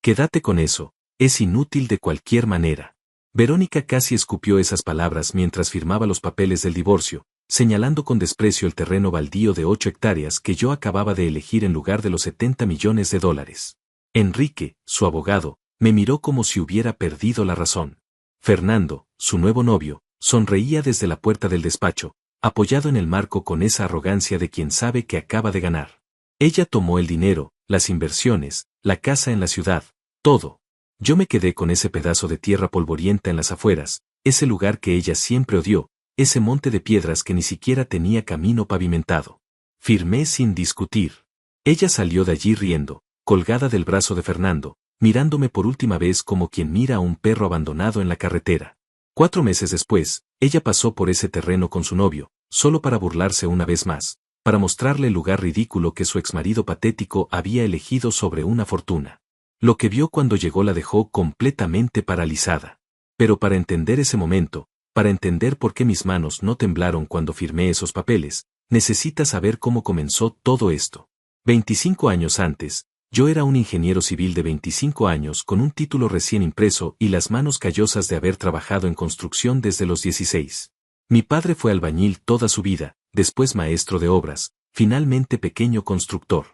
Quédate con eso, es inútil de cualquier manera. Verónica casi escupió esas palabras mientras firmaba los papeles del divorcio, señalando con desprecio el terreno baldío de 8 hectáreas que yo acababa de elegir en lugar de los 70 millones de dólares. Enrique, su abogado, me miró como si hubiera perdido la razón. Fernando, su nuevo novio, sonreía desde la puerta del despacho, apoyado en el marco con esa arrogancia de quien sabe que acaba de ganar. Ella tomó el dinero, las inversiones, la casa en la ciudad, todo. Yo me quedé con ese pedazo de tierra polvorienta en las afueras, ese lugar que ella siempre odió, ese monte de piedras que ni siquiera tenía camino pavimentado. Firmé sin discutir. Ella salió de allí riendo, colgada del brazo de Fernando, mirándome por última vez como quien mira a un perro abandonado en la carretera. 4 meses después, ella pasó por ese terreno con su novio, solo para burlarse una vez más, para mostrarle el lugar ridículo que su exmarido patético había elegido sobre una fortuna. Lo que vio cuando llegó la dejó completamente paralizada. Pero para entender ese momento, para entender por qué mis manos no temblaron cuando firmé esos papeles, necesita saber cómo comenzó todo esto. 25 años antes, yo era un ingeniero civil de 25 años con un título recién impreso y las manos callosas de haber trabajado en construcción desde los 16. Mi padre fue albañil toda su vida, después maestro de obras, finalmente pequeño constructor.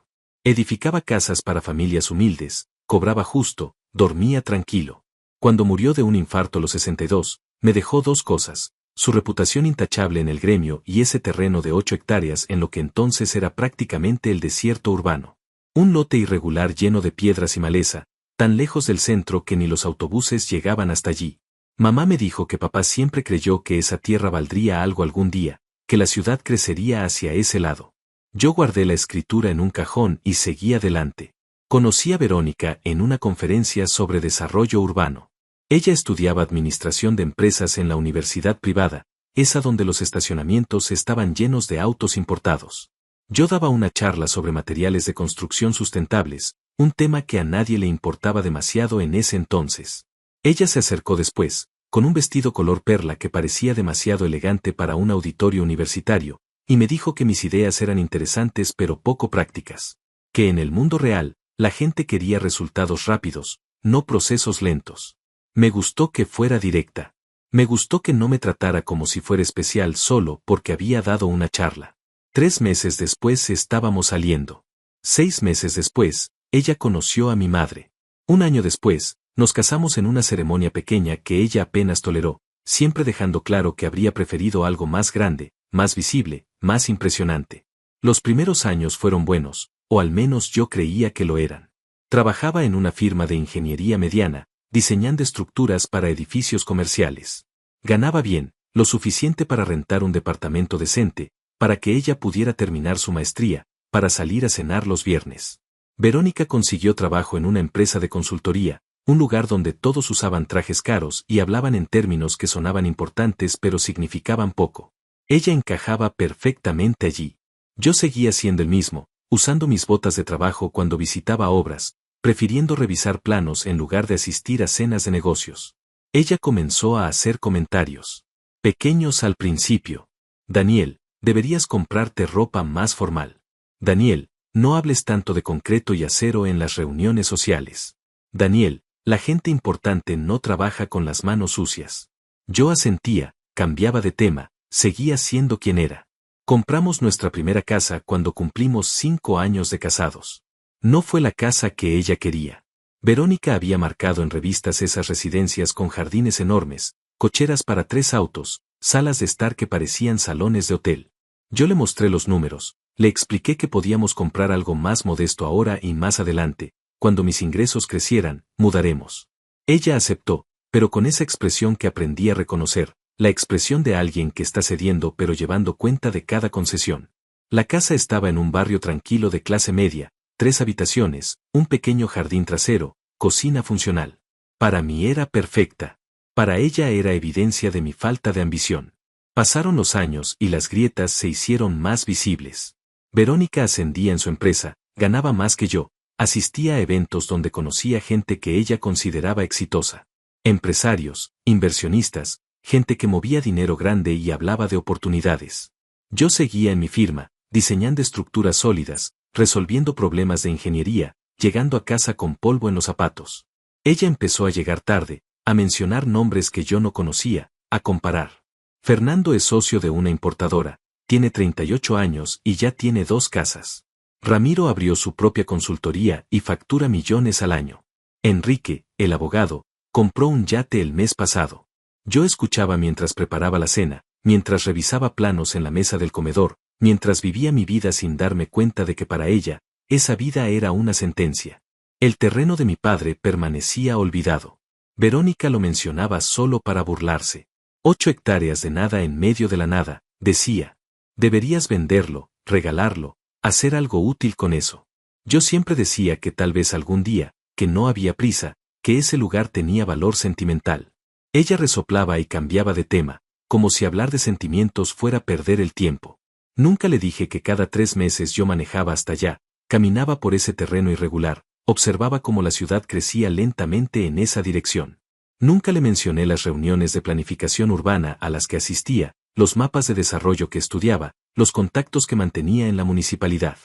Edificaba casas para familias humildes, cobraba justo, dormía tranquilo. Cuando murió de un infarto a los 62, me dejó 2 cosas, su reputación intachable en el gremio y ese terreno de 8 hectáreas en lo que entonces era prácticamente el desierto urbano. Un lote irregular lleno de piedras y maleza, tan lejos del centro que ni los autobuses llegaban hasta allí. Mamá me dijo que papá siempre creyó que esa tierra valdría algo algún día, que la ciudad crecería hacia ese lado. Yo guardé la escritura en un cajón y seguí adelante. Conocí a Verónica en una conferencia sobre desarrollo urbano. Ella estudiaba administración de empresas en la universidad privada, esa donde los estacionamientos estaban llenos de autos importados. Yo daba una charla sobre materiales de construcción sustentables, un tema que a nadie le importaba demasiado en ese entonces. Ella se acercó después, con un vestido color perla que parecía demasiado elegante para un auditorio universitario, y me dijo que mis ideas eran interesantes pero poco prácticas. Que en el mundo real, la gente quería resultados rápidos, no procesos lentos. Me gustó que fuera directa. Me gustó que no me tratara como si fuera especial solo porque había dado una charla. 3 meses después estábamos saliendo. 6 meses después, ella conoció a mi madre. 1 año después, nos casamos en una ceremonia pequeña que ella apenas toleró, siempre dejando claro que habría preferido algo más grande, más visible, más impresionante. Los primeros años fueron buenos, o al menos yo creía que lo eran. Trabajaba en una firma de ingeniería mediana, diseñando estructuras para edificios comerciales. Ganaba bien, lo suficiente para rentar un departamento decente, para que ella pudiera terminar su maestría, para salir a cenar los viernes. Verónica consiguió trabajo en una empresa de consultoría, un lugar donde todos usaban trajes caros y hablaban en términos que sonaban importantes pero significaban poco. Ella encajaba perfectamente allí. Yo seguía siendo el mismo, usando mis botas de trabajo cuando visitaba obras, prefiriendo revisar planos en lugar de asistir a cenas de negocios. Ella comenzó a hacer comentarios. Pequeños al principio. Daniel, deberías comprarte ropa más formal. Daniel, no hables tanto de concreto y acero en las reuniones sociales. Daniel, la gente importante no trabaja con las manos sucias. Yo asentía, cambiaba de tema, seguía siendo quien era. Compramos nuestra primera casa cuando cumplimos 5 años de casados. No fue la casa que ella quería. Verónica había marcado en revistas esas residencias con jardines enormes, cocheras para 3 autos, salas de estar que parecían salones de hotel. Yo le mostré los números, le expliqué que podíamos comprar algo más modesto ahora y más adelante, cuando mis ingresos crecieran, mudaremos. Ella aceptó, pero con esa expresión que aprendí a reconocer, la expresión de alguien que está cediendo pero llevando cuenta de cada concesión. La casa estaba en un barrio tranquilo de clase media, 3 habitaciones, un pequeño jardín trasero, cocina funcional. Para mí era perfecta. Para ella era evidencia de mi falta de ambición. Pasaron los años y las grietas se hicieron más visibles. Verónica ascendía en su empresa, ganaba más que yo, asistía a eventos donde conocía gente que ella consideraba exitosa. Empresarios, inversionistas, gente que movía dinero grande y hablaba de oportunidades. Yo seguía en mi firma, diseñando estructuras sólidas, resolviendo problemas de ingeniería, llegando a casa con polvo en los zapatos. Ella empezó a llegar tarde, a mencionar nombres que yo no conocía, a comparar. Fernando es socio de una importadora, tiene 38 años y ya tiene 2 casas. Ramiro abrió su propia consultoría y factura millones al año. Enrique, el abogado, compró un yate el mes pasado. Yo escuchaba mientras preparaba la cena, mientras revisaba planos en la mesa del comedor, mientras vivía mi vida sin darme cuenta de que para ella, esa vida era una sentencia. El terreno de mi padre permanecía olvidado. Verónica lo mencionaba solo para burlarse. 8 hectáreas de nada en medio de la nada, decía. Deberías venderlo, regalarlo, hacer algo útil con eso. Yo siempre decía que tal vez algún día, que no había prisa, que ese lugar tenía valor sentimental. Ella resoplaba y cambiaba de tema, como si hablar de sentimientos fuera perder el tiempo. Nunca le dije que cada 3 meses yo manejaba hasta allá, caminaba por ese terreno irregular, observaba cómo la ciudad crecía lentamente en esa dirección. Nunca le mencioné las reuniones de planificación urbana a las que asistía, los mapas de desarrollo que estudiaba, los contactos que mantenía en la municipalidad.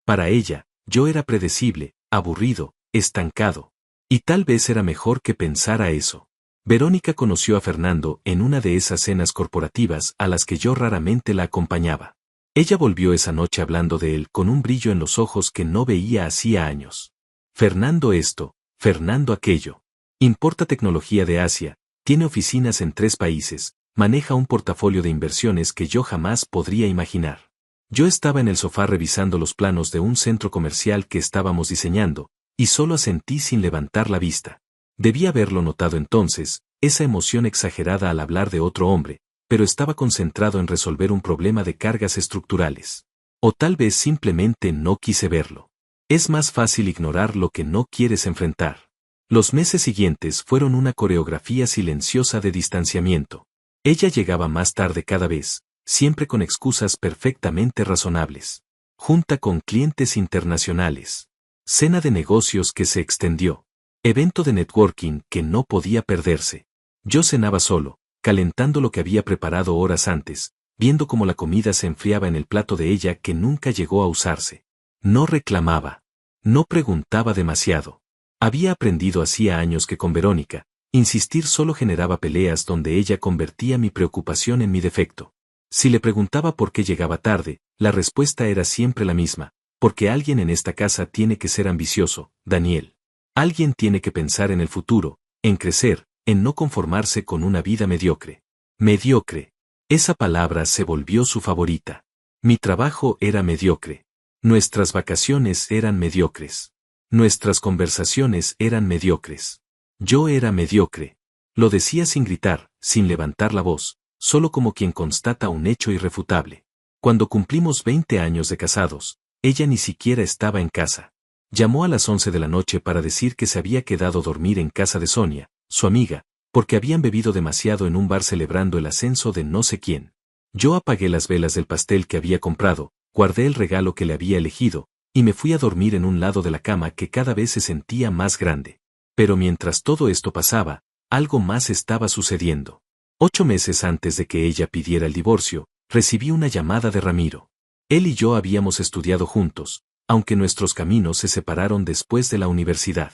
Para ella, yo era predecible, aburrido, estancado. Y tal vez era mejor que pensara eso. Verónica conoció a Fernando en una de esas cenas corporativas a las que yo raramente la acompañaba. Ella volvió esa noche hablando de él con un brillo en los ojos que no veía hacía años. Fernando esto, Fernando aquello. Importa tecnología de Asia, tiene oficinas en 3 países, maneja un portafolio de inversiones que yo jamás podría imaginar. Yo estaba en el sofá revisando los planos de un centro comercial que estábamos diseñando, y solo asentí sin levantar la vista. Debí haberlo notado entonces, esa emoción exagerada al hablar de otro hombre, pero estaba concentrado en resolver un problema de cargas estructurales. O tal vez simplemente no quise verlo. Es más fácil ignorar lo que no quieres enfrentar. Los meses siguientes fueron una coreografía silenciosa de distanciamiento. Ella llegaba más tarde cada vez, siempre con excusas perfectamente razonables. Junta con clientes internacionales. Cena de negocios que se extendió. Evento de networking que no podía perderse. Yo cenaba solo, calentando lo que había preparado horas antes, viendo cómo la comida se enfriaba en el plato de ella que nunca llegó a usarse. No reclamaba. No preguntaba demasiado. Había aprendido hacía años que con Verónica, insistir solo generaba peleas donde ella convertía mi preocupación en mi defecto. Si le preguntaba por qué llegaba tarde, la respuesta era siempre la misma, porque alguien en esta casa tiene que ser ambicioso, Daniel. Alguien tiene que pensar en el futuro, en crecer, en no conformarse con una vida mediocre. Mediocre. Esa palabra se volvió su favorita. Mi trabajo era mediocre. Nuestras vacaciones eran mediocres. Nuestras conversaciones eran mediocres. Yo era mediocre. Lo decía sin gritar, sin levantar la voz, solo como quien constata un hecho irrefutable. Cuando cumplimos 20 años de casados, ella ni siquiera estaba en casa. Llamó a las 11 de la noche para decir que se había quedado a dormir en casa de Sonia, su amiga, porque habían bebido demasiado en un bar celebrando el ascenso de no sé quién. Yo apagué las velas del pastel que había comprado, guardé el regalo que le había elegido, y me fui a dormir en un lado de la cama que cada vez se sentía más grande. Pero mientras todo esto pasaba, algo más estaba sucediendo. 8 meses antes de que ella pidiera el divorcio, recibí una llamada de Ramiro. Él y yo habíamos estudiado juntos, aunque nuestros caminos se separaron después de la universidad.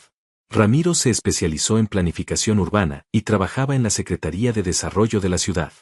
Ramiro se especializó en planificación urbana y trabajaba en la Secretaría de Desarrollo de la ciudad.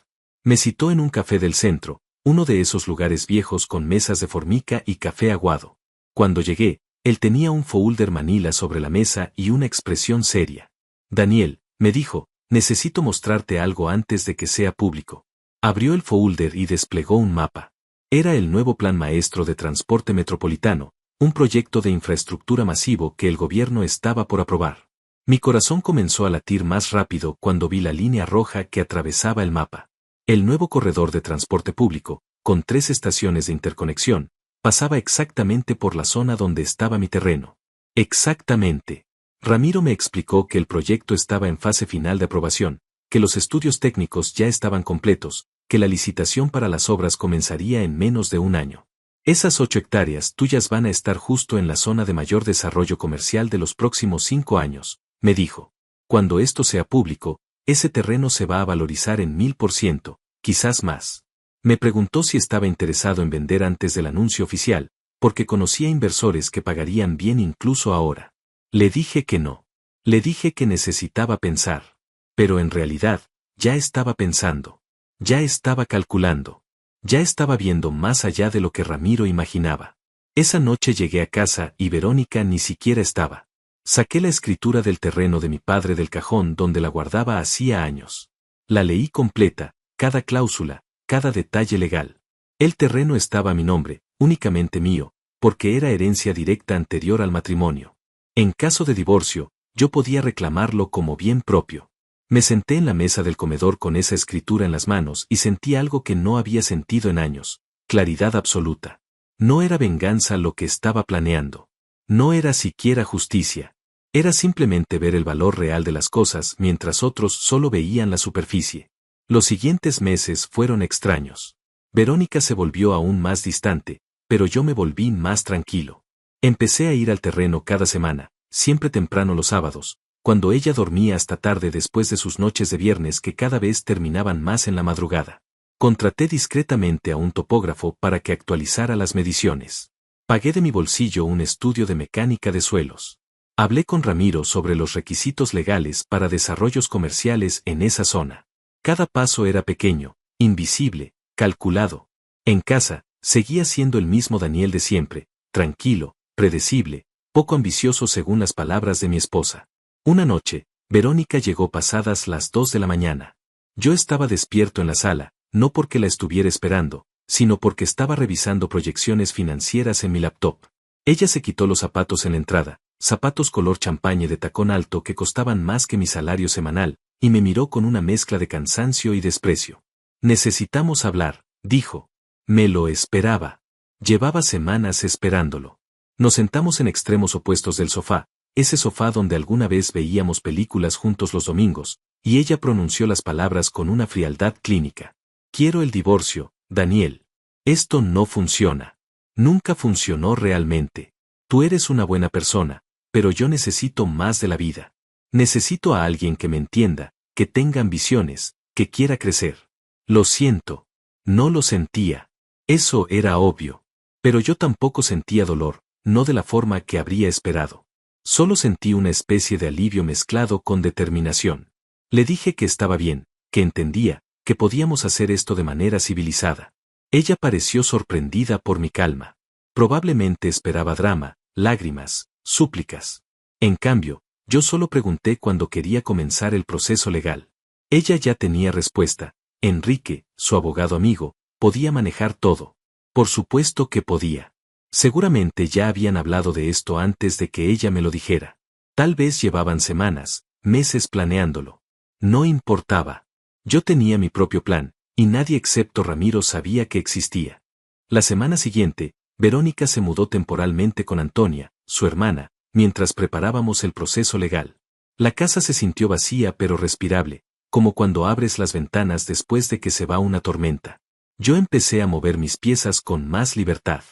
Me citó en un café del centro, uno de esos lugares viejos con mesas de formica y café aguado. Cuando llegué, él tenía un folder manila sobre la mesa y una expresión seria. Daniel, me dijo, necesito mostrarte algo antes de que sea público. Abrió el folder y desplegó un mapa. Era el nuevo Plan Maestro de Transporte Metropolitano, un proyecto de infraestructura masivo que el gobierno estaba por aprobar. Mi corazón comenzó a latir más rápido cuando vi la línea roja que atravesaba el mapa. El nuevo corredor de transporte público, con 3 estaciones de interconexión, pasaba exactamente por la zona donde estaba mi terreno. Exactamente. Ramiro me explicó que el proyecto estaba en fase final de aprobación, que los estudios técnicos ya estaban completos, que la licitación para las obras comenzaría en menos de un año. Esas 8 hectáreas tuyas van a estar justo en la zona de mayor desarrollo comercial de los próximos 5 años, me dijo. Cuando esto sea público, ese terreno se va a valorizar en 1000%, quizás más. Me preguntó si estaba interesado en vender antes del anuncio oficial, porque conocía inversores que pagarían bien incluso ahora. Le dije que no. Le dije que necesitaba pensar. Pero en realidad, ya estaba pensando. Ya estaba calculando. Ya estaba viendo más allá de lo que Ramiro imaginaba. Esa noche llegué a casa y Verónica ni siquiera estaba. Saqué la escritura del terreno de mi padre del cajón donde la guardaba hacía años. La leí completa, cada cláusula, cada detalle legal. El terreno estaba a mi nombre, únicamente mío, porque era herencia directa anterior al matrimonio. En caso de divorcio, yo podía reclamarlo como bien propio. Me senté en la mesa del comedor con esa escritura en las manos y sentí algo que no había sentido en años, claridad absoluta. No era venganza lo que estaba planeando. No era siquiera justicia. Era simplemente ver el valor real de las cosas mientras otros solo veían la superficie. Los siguientes meses fueron extraños. Verónica se volvió aún más distante, pero yo me volví más tranquilo. Empecé a ir al terreno cada semana, siempre temprano los sábados, cuando ella dormía hasta tarde después de sus noches de viernes que cada vez terminaban más en la madrugada. Contraté discretamente a un topógrafo para que actualizara las mediciones. Pagué de mi bolsillo un estudio de mecánica de suelos. Hablé con Ramiro sobre los requisitos legales para desarrollos comerciales en esa zona. Cada paso era pequeño, invisible, calculado. En casa, seguía siendo el mismo Daniel de siempre, tranquilo, predecible, poco ambicioso según las palabras de mi esposa. Una noche, Verónica llegó pasadas las 2 de la mañana. Yo estaba despierto en la sala, no porque la estuviera esperando, sino porque estaba revisando proyecciones financieras en mi laptop. Ella se quitó los zapatos en la entrada, zapatos color champaña de tacón alto que costaban más que mi salario semanal, y me miró con una mezcla de cansancio y desprecio. Necesitamos hablar, dijo. Me lo esperaba. Llevaba semanas esperándolo. Nos sentamos en extremos opuestos del sofá, ese sofá donde alguna vez veíamos películas juntos los domingos, y ella pronunció las palabras con una frialdad clínica. Quiero el divorcio, Daniel. Esto no funciona. Nunca funcionó realmente. Tú eres una buena persona, pero yo necesito más de la vida. Necesito a alguien que me entienda, que tenga ambiciones, que quiera crecer. Lo siento. No lo sentía. Eso era obvio. Pero yo tampoco sentía dolor, no de la forma que habría esperado. Solo sentí una especie de alivio mezclado con determinación. Le dije que estaba bien, que entendía, que podíamos hacer esto de manera civilizada. Ella pareció sorprendida por mi calma. Probablemente esperaba drama, lágrimas, súplicas. En cambio, yo solo pregunté cuando quería comenzar el proceso legal. Ella ya tenía respuesta. Enrique, su abogado amigo, podía manejar todo. Por supuesto que podía. Seguramente ya habían hablado de esto antes de que ella me lo dijera. Tal vez llevaban semanas, meses planeándolo. No importaba. Yo tenía mi propio plan, y nadie excepto Ramiro sabía que existía. La semana siguiente, Verónica se mudó temporalmente con Antonia, su hermana, mientras preparábamos el proceso legal. La casa se sintió vacía pero respirable, como cuando abres las ventanas después de que se va una tormenta. Yo empecé a mover mis piezas con más libertad.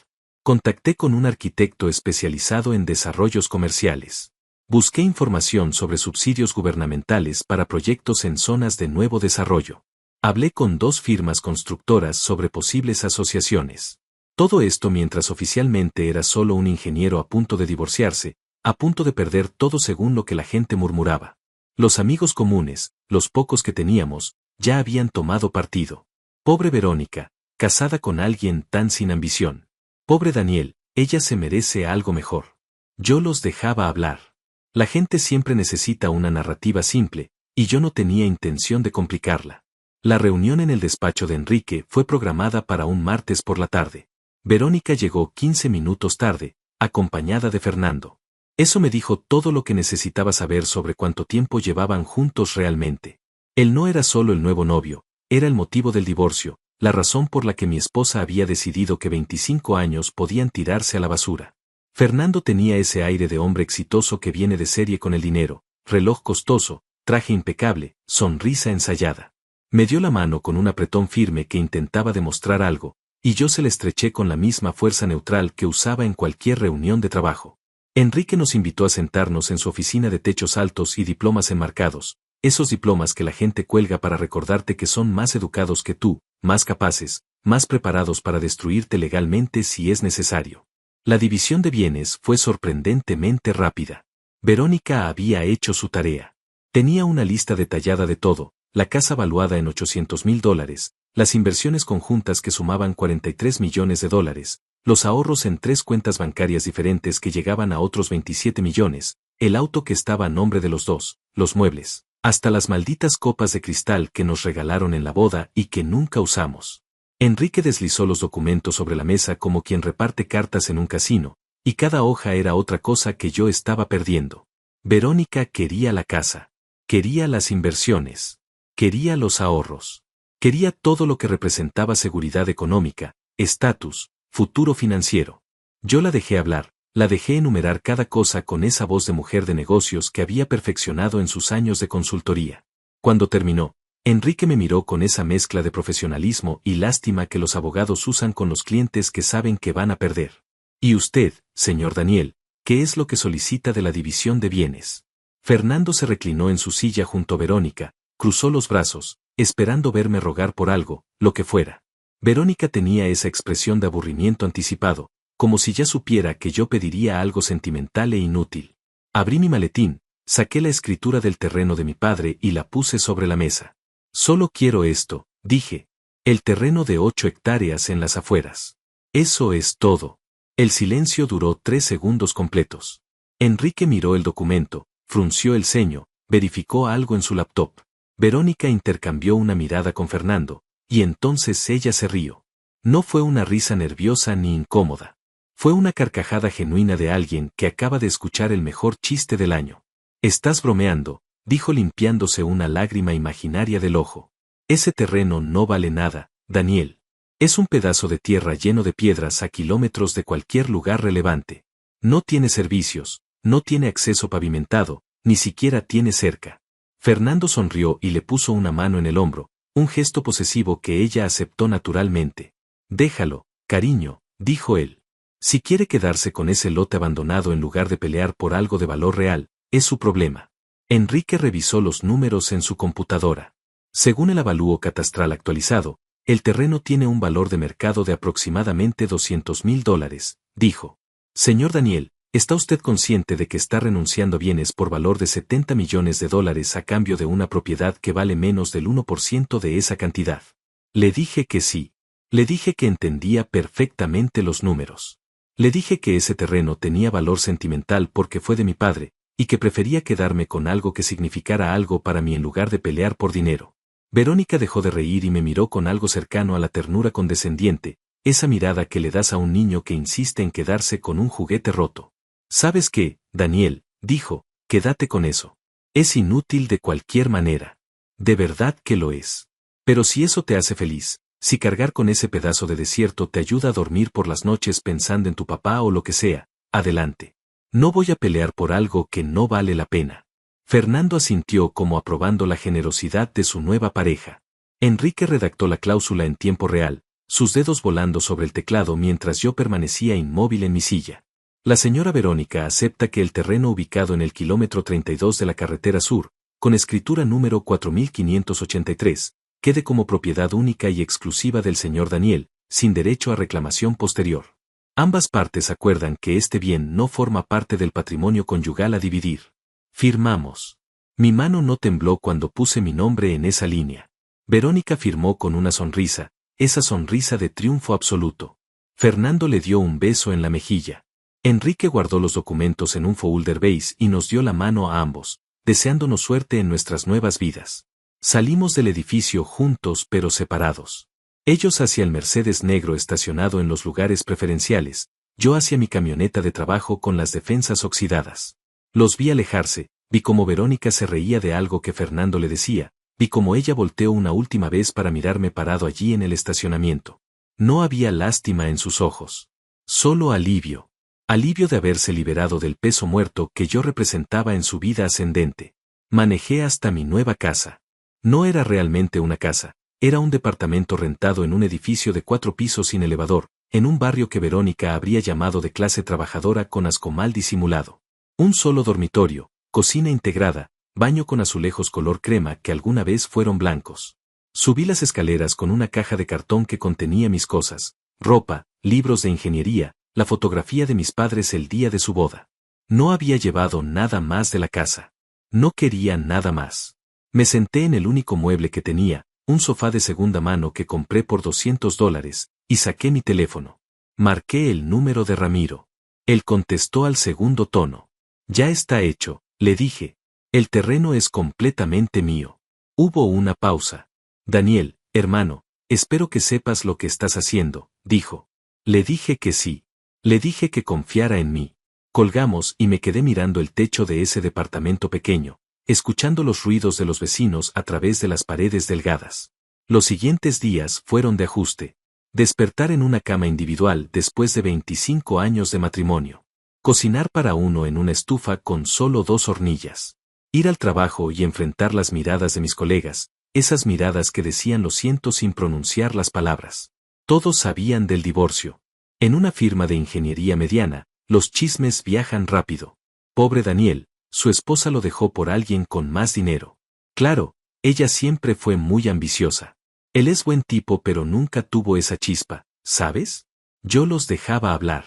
Contacté con un arquitecto especializado en desarrollos comerciales. Busqué información sobre subsidios gubernamentales para proyectos en zonas de nuevo desarrollo. Hablé con 2 firmas constructoras sobre posibles asociaciones. Todo esto mientras oficialmente era solo un ingeniero a punto de divorciarse, a punto de perder todo según lo que la gente murmuraba. Los amigos comunes, los pocos que teníamos, ya habían tomado partido. Pobre Verónica, casada con alguien tan sin ambición. Pobre Daniel, ella se merece algo mejor. Yo los dejaba hablar. La gente siempre necesita una narrativa simple, y yo no tenía intención de complicarla. La reunión en el despacho de Enrique fue programada para un martes por la tarde. Verónica llegó 15 minutos tarde, acompañada de Fernando. Eso me dijo todo lo que necesitaba saber sobre cuánto tiempo llevaban juntos realmente. Él no era solo el nuevo novio, era el motivo del divorcio, la razón por la que mi esposa había decidido que 25 años podían tirarse a la basura. Fernando tenía ese aire de hombre exitoso que viene de serie con el dinero, reloj costoso, traje impecable, sonrisa ensayada. Me dio la mano con un apretón firme que intentaba demostrar algo, y yo se la estreché con la misma fuerza neutral que usaba en cualquier reunión de trabajo. Enrique nos invitó a sentarnos en su oficina de techos altos y diplomas enmarcados, esos diplomas que la gente cuelga para recordarte que son más educados que tú, más capaces, más preparados para destruirte legalmente si es necesario. La división de bienes fue sorprendentemente rápida. Verónica había hecho su tarea. Tenía una lista detallada de todo, la casa valuada en $800,000, las inversiones conjuntas que sumaban $43 millones, los ahorros en 3 cuentas bancarias diferentes que llegaban a otros 27 millones, el auto que estaba a nombre de los dos, los muebles, hasta las malditas copas de cristal que nos regalaron en la boda y que nunca usamos. Enrique deslizó los documentos sobre la mesa como quien reparte cartas en un casino, y cada hoja era otra cosa que yo estaba perdiendo. Verónica quería la casa. Quería las inversiones. Quería los ahorros. Quería todo lo que representaba seguridad económica, estatus, futuro financiero. Yo la dejé hablar, la dejé enumerar cada cosa con esa voz de mujer de negocios que había perfeccionado en sus años de consultoría. Cuando terminó, Enrique me miró con esa mezcla de profesionalismo y lástima que los abogados usan con los clientes que saben que van a perder. ¿Y usted, señor Daniel, qué es lo que solicita de la división de bienes? Fernando se reclinó en su silla junto a Verónica, cruzó los brazos, esperando verme rogar por algo, lo que fuera. Verónica tenía esa expresión de aburrimiento anticipado, como si ya supiera que yo pediría algo sentimental e inútil. Abrí mi maletín, saqué la escritura del terreno de mi padre y la puse sobre la mesa. Solo quiero esto, dije. El terreno de 8 hectáreas en las afueras. Eso es todo. El silencio duró 3 segundos completos. Enrique miró el documento, frunció el ceño, verificó algo en su laptop. Verónica intercambió una mirada con Fernando, y entonces ella se rió. No fue una risa nerviosa ni incómoda. Fue una carcajada genuina de alguien que acaba de escuchar el mejor chiste del año. «Estás bromeando», dijo limpiándose una lágrima imaginaria del ojo. «Ese terreno no vale nada, Daniel. Es un pedazo de tierra lleno de piedras a kilómetros de cualquier lugar relevante. No tiene servicios, no tiene acceso pavimentado, ni siquiera tiene cerca». Fernando sonrió y le puso una mano en el hombro, un gesto posesivo que ella aceptó naturalmente. «Déjalo, cariño», dijo él. «Si quiere quedarse con ese lote abandonado en lugar de pelear por algo de valor real, es su problema». Enrique revisó los números en su computadora. Según el avalúo catastral actualizado, el terreno tiene un valor de mercado de aproximadamente $200,000, dijo. «Señor Daniel, ¿está usted consciente de que está renunciando a bienes por valor de $70 millones a cambio de una propiedad que vale menos del 1% de esa cantidad?» Le dije que sí. Le dije que entendía perfectamente los números. Le dije que ese terreno tenía valor sentimental porque fue de mi padre, y que prefería quedarme con algo que significara algo para mí en lugar de pelear por dinero. Verónica dejó de reír y me miró con algo cercano a la ternura condescendiente, esa mirada que le das a un niño que insiste en quedarse con un juguete roto. «¿Sabes qué, Daniel?», dijo, «quédate con eso. Es inútil de cualquier manera. De verdad que lo es. Pero si eso te hace feliz, si cargar con ese pedazo de desierto te ayuda a dormir por las noches pensando en tu papá o lo que sea, adelante. No voy a pelear por algo que no vale la pena». Fernando asintió como aprobando la generosidad de su nueva pareja. Enrique redactó la cláusula en tiempo real, sus dedos volando sobre el teclado mientras yo permanecía inmóvil en mi silla. La señora Verónica acepta que el terreno ubicado en el kilómetro 32 de la carretera sur, con escritura número 4583, quede como propiedad única y exclusiva del señor Daniel, sin derecho a reclamación posterior. Ambas partes acuerdan que este bien no forma parte del patrimonio conyugal a dividir. Firmamos. Mi mano no tembló cuando puse mi nombre en esa línea. Verónica firmó con una sonrisa, esa sonrisa de triunfo absoluto. Fernando le dio un beso en la mejilla. Enrique guardó los documentos en un folder beige y nos dio la mano a ambos, deseándonos suerte en nuestras nuevas vidas. Salimos del edificio juntos pero separados. Ellos hacia el Mercedes negro estacionado en los lugares preferenciales, yo hacia mi camioneta de trabajo con las defensas oxidadas. Los vi alejarse, vi cómo Verónica se reía de algo que Fernando le decía, vi cómo ella volteó una última vez para mirarme parado allí en el estacionamiento. No había lástima en sus ojos. Solo alivio. Alivio de haberse liberado del peso muerto que yo representaba en su vida ascendente. Manejé hasta mi nueva casa. No era realmente una casa, era un departamento rentado en un edificio de 4 pisos sin elevador, en un barrio que Verónica habría llamado de clase trabajadora con asco mal disimulado. Un solo dormitorio, cocina integrada, baño con azulejos color crema que alguna vez fueron blancos. Subí las escaleras con una caja de cartón que contenía mis cosas, ropa, libros de ingeniería, la fotografía de mis padres el día de su boda. No había llevado nada más de la casa. No quería nada más. Me senté en el único mueble que tenía, un sofá de segunda mano que compré por $200, y saqué mi teléfono. Marqué el número de Ramiro. Él contestó al segundo tono. Ya está hecho, le dije. El terreno es completamente mío. Hubo una pausa. Daniel, hermano, espero que sepas lo que estás haciendo, dijo. Le dije que sí. Le dije que confiara en mí. Colgamos y me quedé mirando el techo de ese departamento pequeño, escuchando los ruidos de los vecinos a través de las paredes delgadas. Los siguientes días fueron de ajuste. Despertar en una cama individual después de 25 años de matrimonio. Cocinar para uno en una estufa con solo 2 hornillas. Ir al trabajo y enfrentar las miradas de mis colegas, esas miradas que decían lo siento sin pronunciar las palabras. Todos sabían del divorcio. En una firma de ingeniería mediana, los chismes viajan rápido. Pobre Daniel, su esposa lo dejó por alguien con más dinero. Claro, ella siempre fue muy ambiciosa. Él es buen tipo pero nunca tuvo esa chispa, ¿sabes? Yo los dejaba hablar.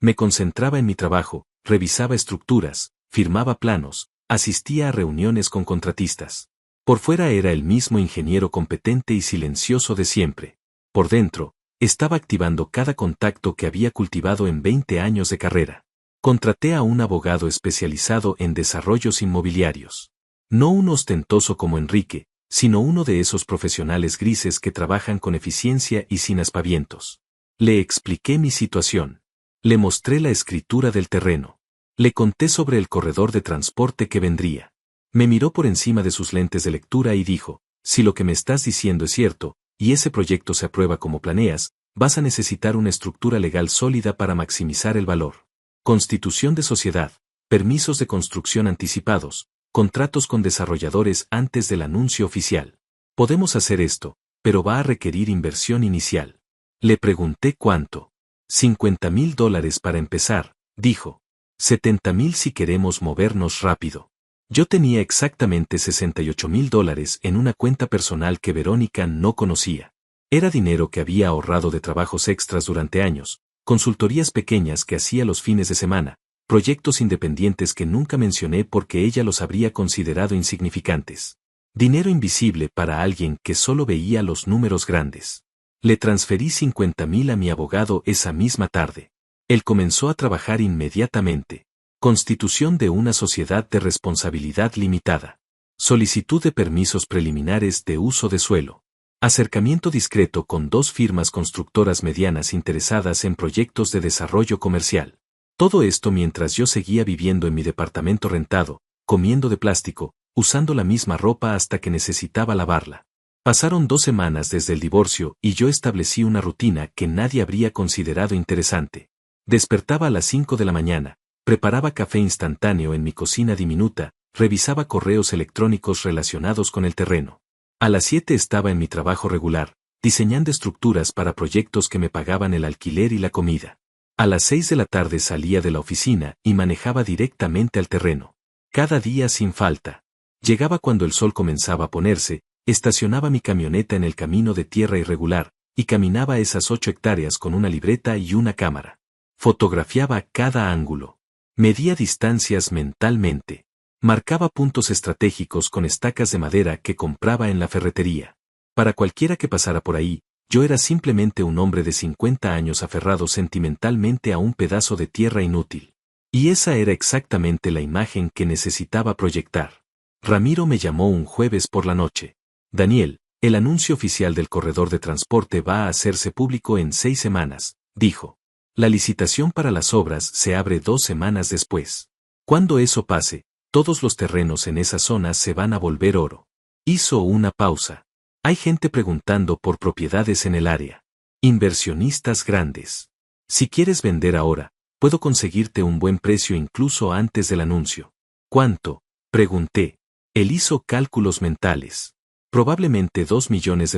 Me concentraba en mi trabajo, revisaba estructuras, firmaba planos, asistía a reuniones con contratistas. Por fuera era el mismo ingeniero competente y silencioso de siempre. Por dentro, estaba activando cada contacto que había cultivado en 20 años de carrera. Contraté a un abogado especializado en desarrollos inmobiliarios. No un ostentoso como Enrique, sino uno de esos profesionales grises que trabajan con eficiencia y sin aspavientos. Le expliqué mi situación. Le mostré la escritura del terreno. Le conté sobre el corredor de transporte que vendría. Me miró por encima de sus lentes de lectura y dijo, si lo que me estás diciendo es cierto, y ese proyecto se aprueba como planeas, vas a necesitar una estructura legal sólida para maximizar el valor. Constitución de sociedad, permisos de construcción anticipados, contratos con desarrolladores antes del anuncio oficial. Podemos hacer esto, pero va a requerir inversión inicial. Le pregunté cuánto. $50,000 para empezar, dijo. 70,000 si queremos movernos rápido. Yo tenía exactamente $68,000 en una cuenta personal que Verónica no conocía. Era dinero que había ahorrado de trabajos extras durante años, consultorías pequeñas que hacía los fines de semana, proyectos independientes que nunca mencioné porque ella los habría considerado insignificantes. Dinero invisible para alguien que solo veía los números grandes. Le transferí 50,000 a mi abogado esa misma tarde. Él comenzó a trabajar inmediatamente. Constitución de una sociedad de responsabilidad limitada. Solicitud de permisos preliminares de uso de suelo. Acercamiento discreto con 2 firmas constructoras medianas interesadas en proyectos de desarrollo comercial. Todo esto mientras yo seguía viviendo en mi departamento rentado, comiendo de plástico, usando la misma ropa hasta que necesitaba lavarla. Pasaron 2 semanas desde el divorcio y yo establecí una rutina que nadie habría considerado interesante. Despertaba a las 5 de la mañana, preparaba café instantáneo en mi cocina diminuta, revisaba correos electrónicos relacionados con el terreno. A las 7 estaba en mi trabajo regular, diseñando estructuras para proyectos que me pagaban el alquiler y la comida. A las 6 de la tarde salía de la oficina y manejaba directamente al terreno. Cada día sin falta. Llegaba cuando el sol comenzaba a ponerse, estacionaba mi camioneta en el camino de tierra irregular, y caminaba esas 8 hectáreas con una libreta y una cámara. Fotografiaba cada ángulo. Medía distancias mentalmente. Marcaba puntos estratégicos con estacas de madera que compraba en la ferretería. Para cualquiera que pasara por ahí, yo era simplemente un hombre de 50 años aferrado sentimentalmente a un pedazo de tierra inútil. Y esa era exactamente la imagen que necesitaba proyectar. Ramiro me llamó un jueves por la noche. Daniel, el anuncio oficial del corredor de transporte va a hacerse público en 6 semanas, dijo. La licitación para las obras se abre 2 semanas después. Cuando eso pase, todos los terrenos en esa zona se van a volver oro. Hizo una pausa. Hay gente preguntando por propiedades en el área. Inversionistas grandes. Si quieres vender ahora, puedo conseguirte un buen precio incluso antes del anuncio. ¿Cuánto? Pregunté. Él hizo cálculos mentales. Probablemente $2 millones,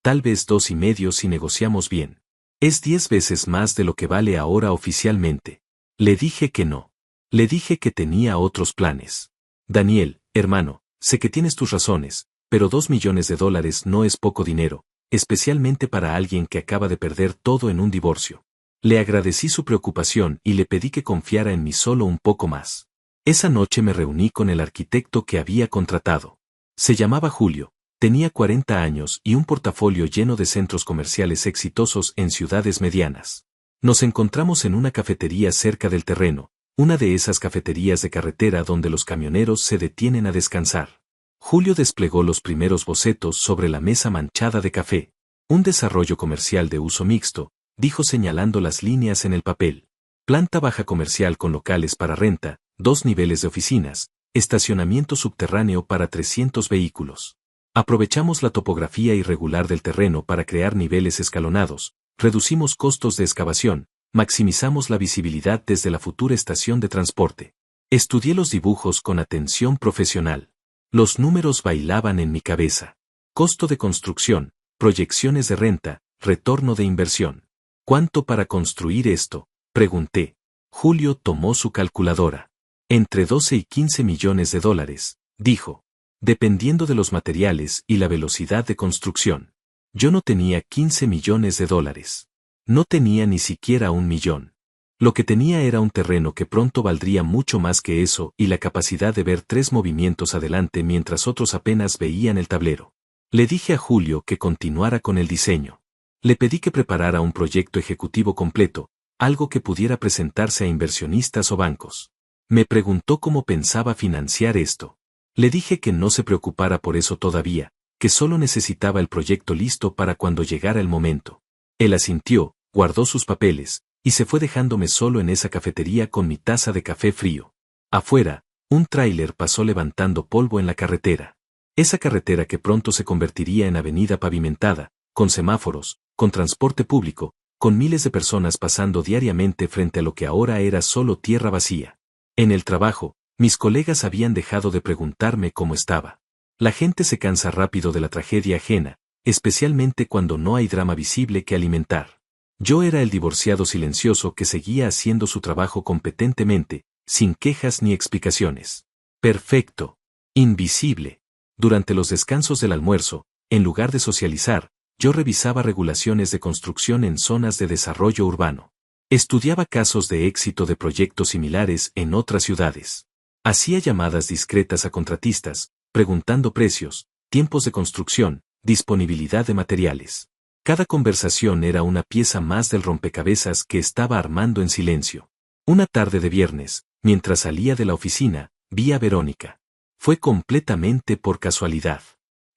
tal vez 2,5 si negociamos bien. Es 10 veces más de lo que vale ahora oficialmente. Le dije que no. Le dije que tenía otros planes. Daniel, hermano, sé que tienes tus razones, pero $2 millones no es poco dinero, especialmente para alguien que acaba de perder todo en un divorcio. Le agradecí su preocupación y le pedí que confiara en mí solo un poco más. Esa noche me reuní con el arquitecto que había contratado. Se llamaba Julio, tenía 40 años y un portafolio lleno de centros comerciales exitosos en ciudades medianas. Nos encontramos en una cafetería cerca del terreno, una de esas cafeterías de carretera donde los camioneros se detienen a descansar. Julio desplegó los primeros bocetos sobre la mesa manchada de café. Un desarrollo comercial de uso mixto, dijo señalando las líneas en el papel. Planta baja comercial con locales para renta, 2 niveles de oficinas, estacionamiento subterráneo para 300 vehículos. Aprovechamos la topografía irregular del terreno para crear niveles escalonados, reducimos costos de excavación, maximizamos la visibilidad desde la futura estación de transporte. Estudié los dibujos con atención profesional. Los números bailaban en mi cabeza. Costo de construcción, proyecciones de renta, retorno de inversión. ¿Cuánto para construir esto?, pregunté. Julio tomó su calculadora. Entre 12 y 15 millones de dólares, dijo. Dependiendo de los materiales y la velocidad de construcción. Yo no tenía 15 millones de dólares. No tenía ni siquiera 1 millón. Lo que tenía era un terreno que pronto valdría mucho más que eso y la capacidad de ver 3 movimientos adelante mientras otros apenas veían el tablero. Le dije a Julio que continuara con el diseño. Le pedí que preparara un proyecto ejecutivo completo, algo que pudiera presentarse a inversionistas o bancos. Me preguntó cómo pensaba financiar esto. Le dije que no se preocupara por eso todavía, que solo necesitaba el proyecto listo para cuando llegara el momento. Él asintió, guardó sus papeles, y se fue dejándome solo en esa cafetería con mi taza de café frío. Afuera, un tráiler pasó levantando polvo en la carretera. Esa carretera que pronto se convertiría en avenida pavimentada, con semáforos, con transporte público, con miles de personas pasando diariamente frente a lo que ahora era solo tierra vacía. En el trabajo, mis colegas habían dejado de preguntarme cómo estaba. La gente se cansa rápido de la tragedia ajena, especialmente cuando no hay drama visible que alimentar. Yo era el divorciado silencioso que seguía haciendo su trabajo competentemente, sin quejas ni explicaciones. Perfecto. Invisible. Durante los descansos del almuerzo, en lugar de socializar, yo revisaba regulaciones de construcción en zonas de desarrollo urbano. Estudiaba casos de éxito de proyectos similares en otras ciudades. Hacía llamadas discretas a contratistas, preguntando precios, tiempos de construcción, disponibilidad de materiales. Cada conversación era una pieza más del rompecabezas que estaba armando en silencio. Una tarde de viernes, mientras salía de la oficina, vi a Verónica. Fue completamente por casualidad.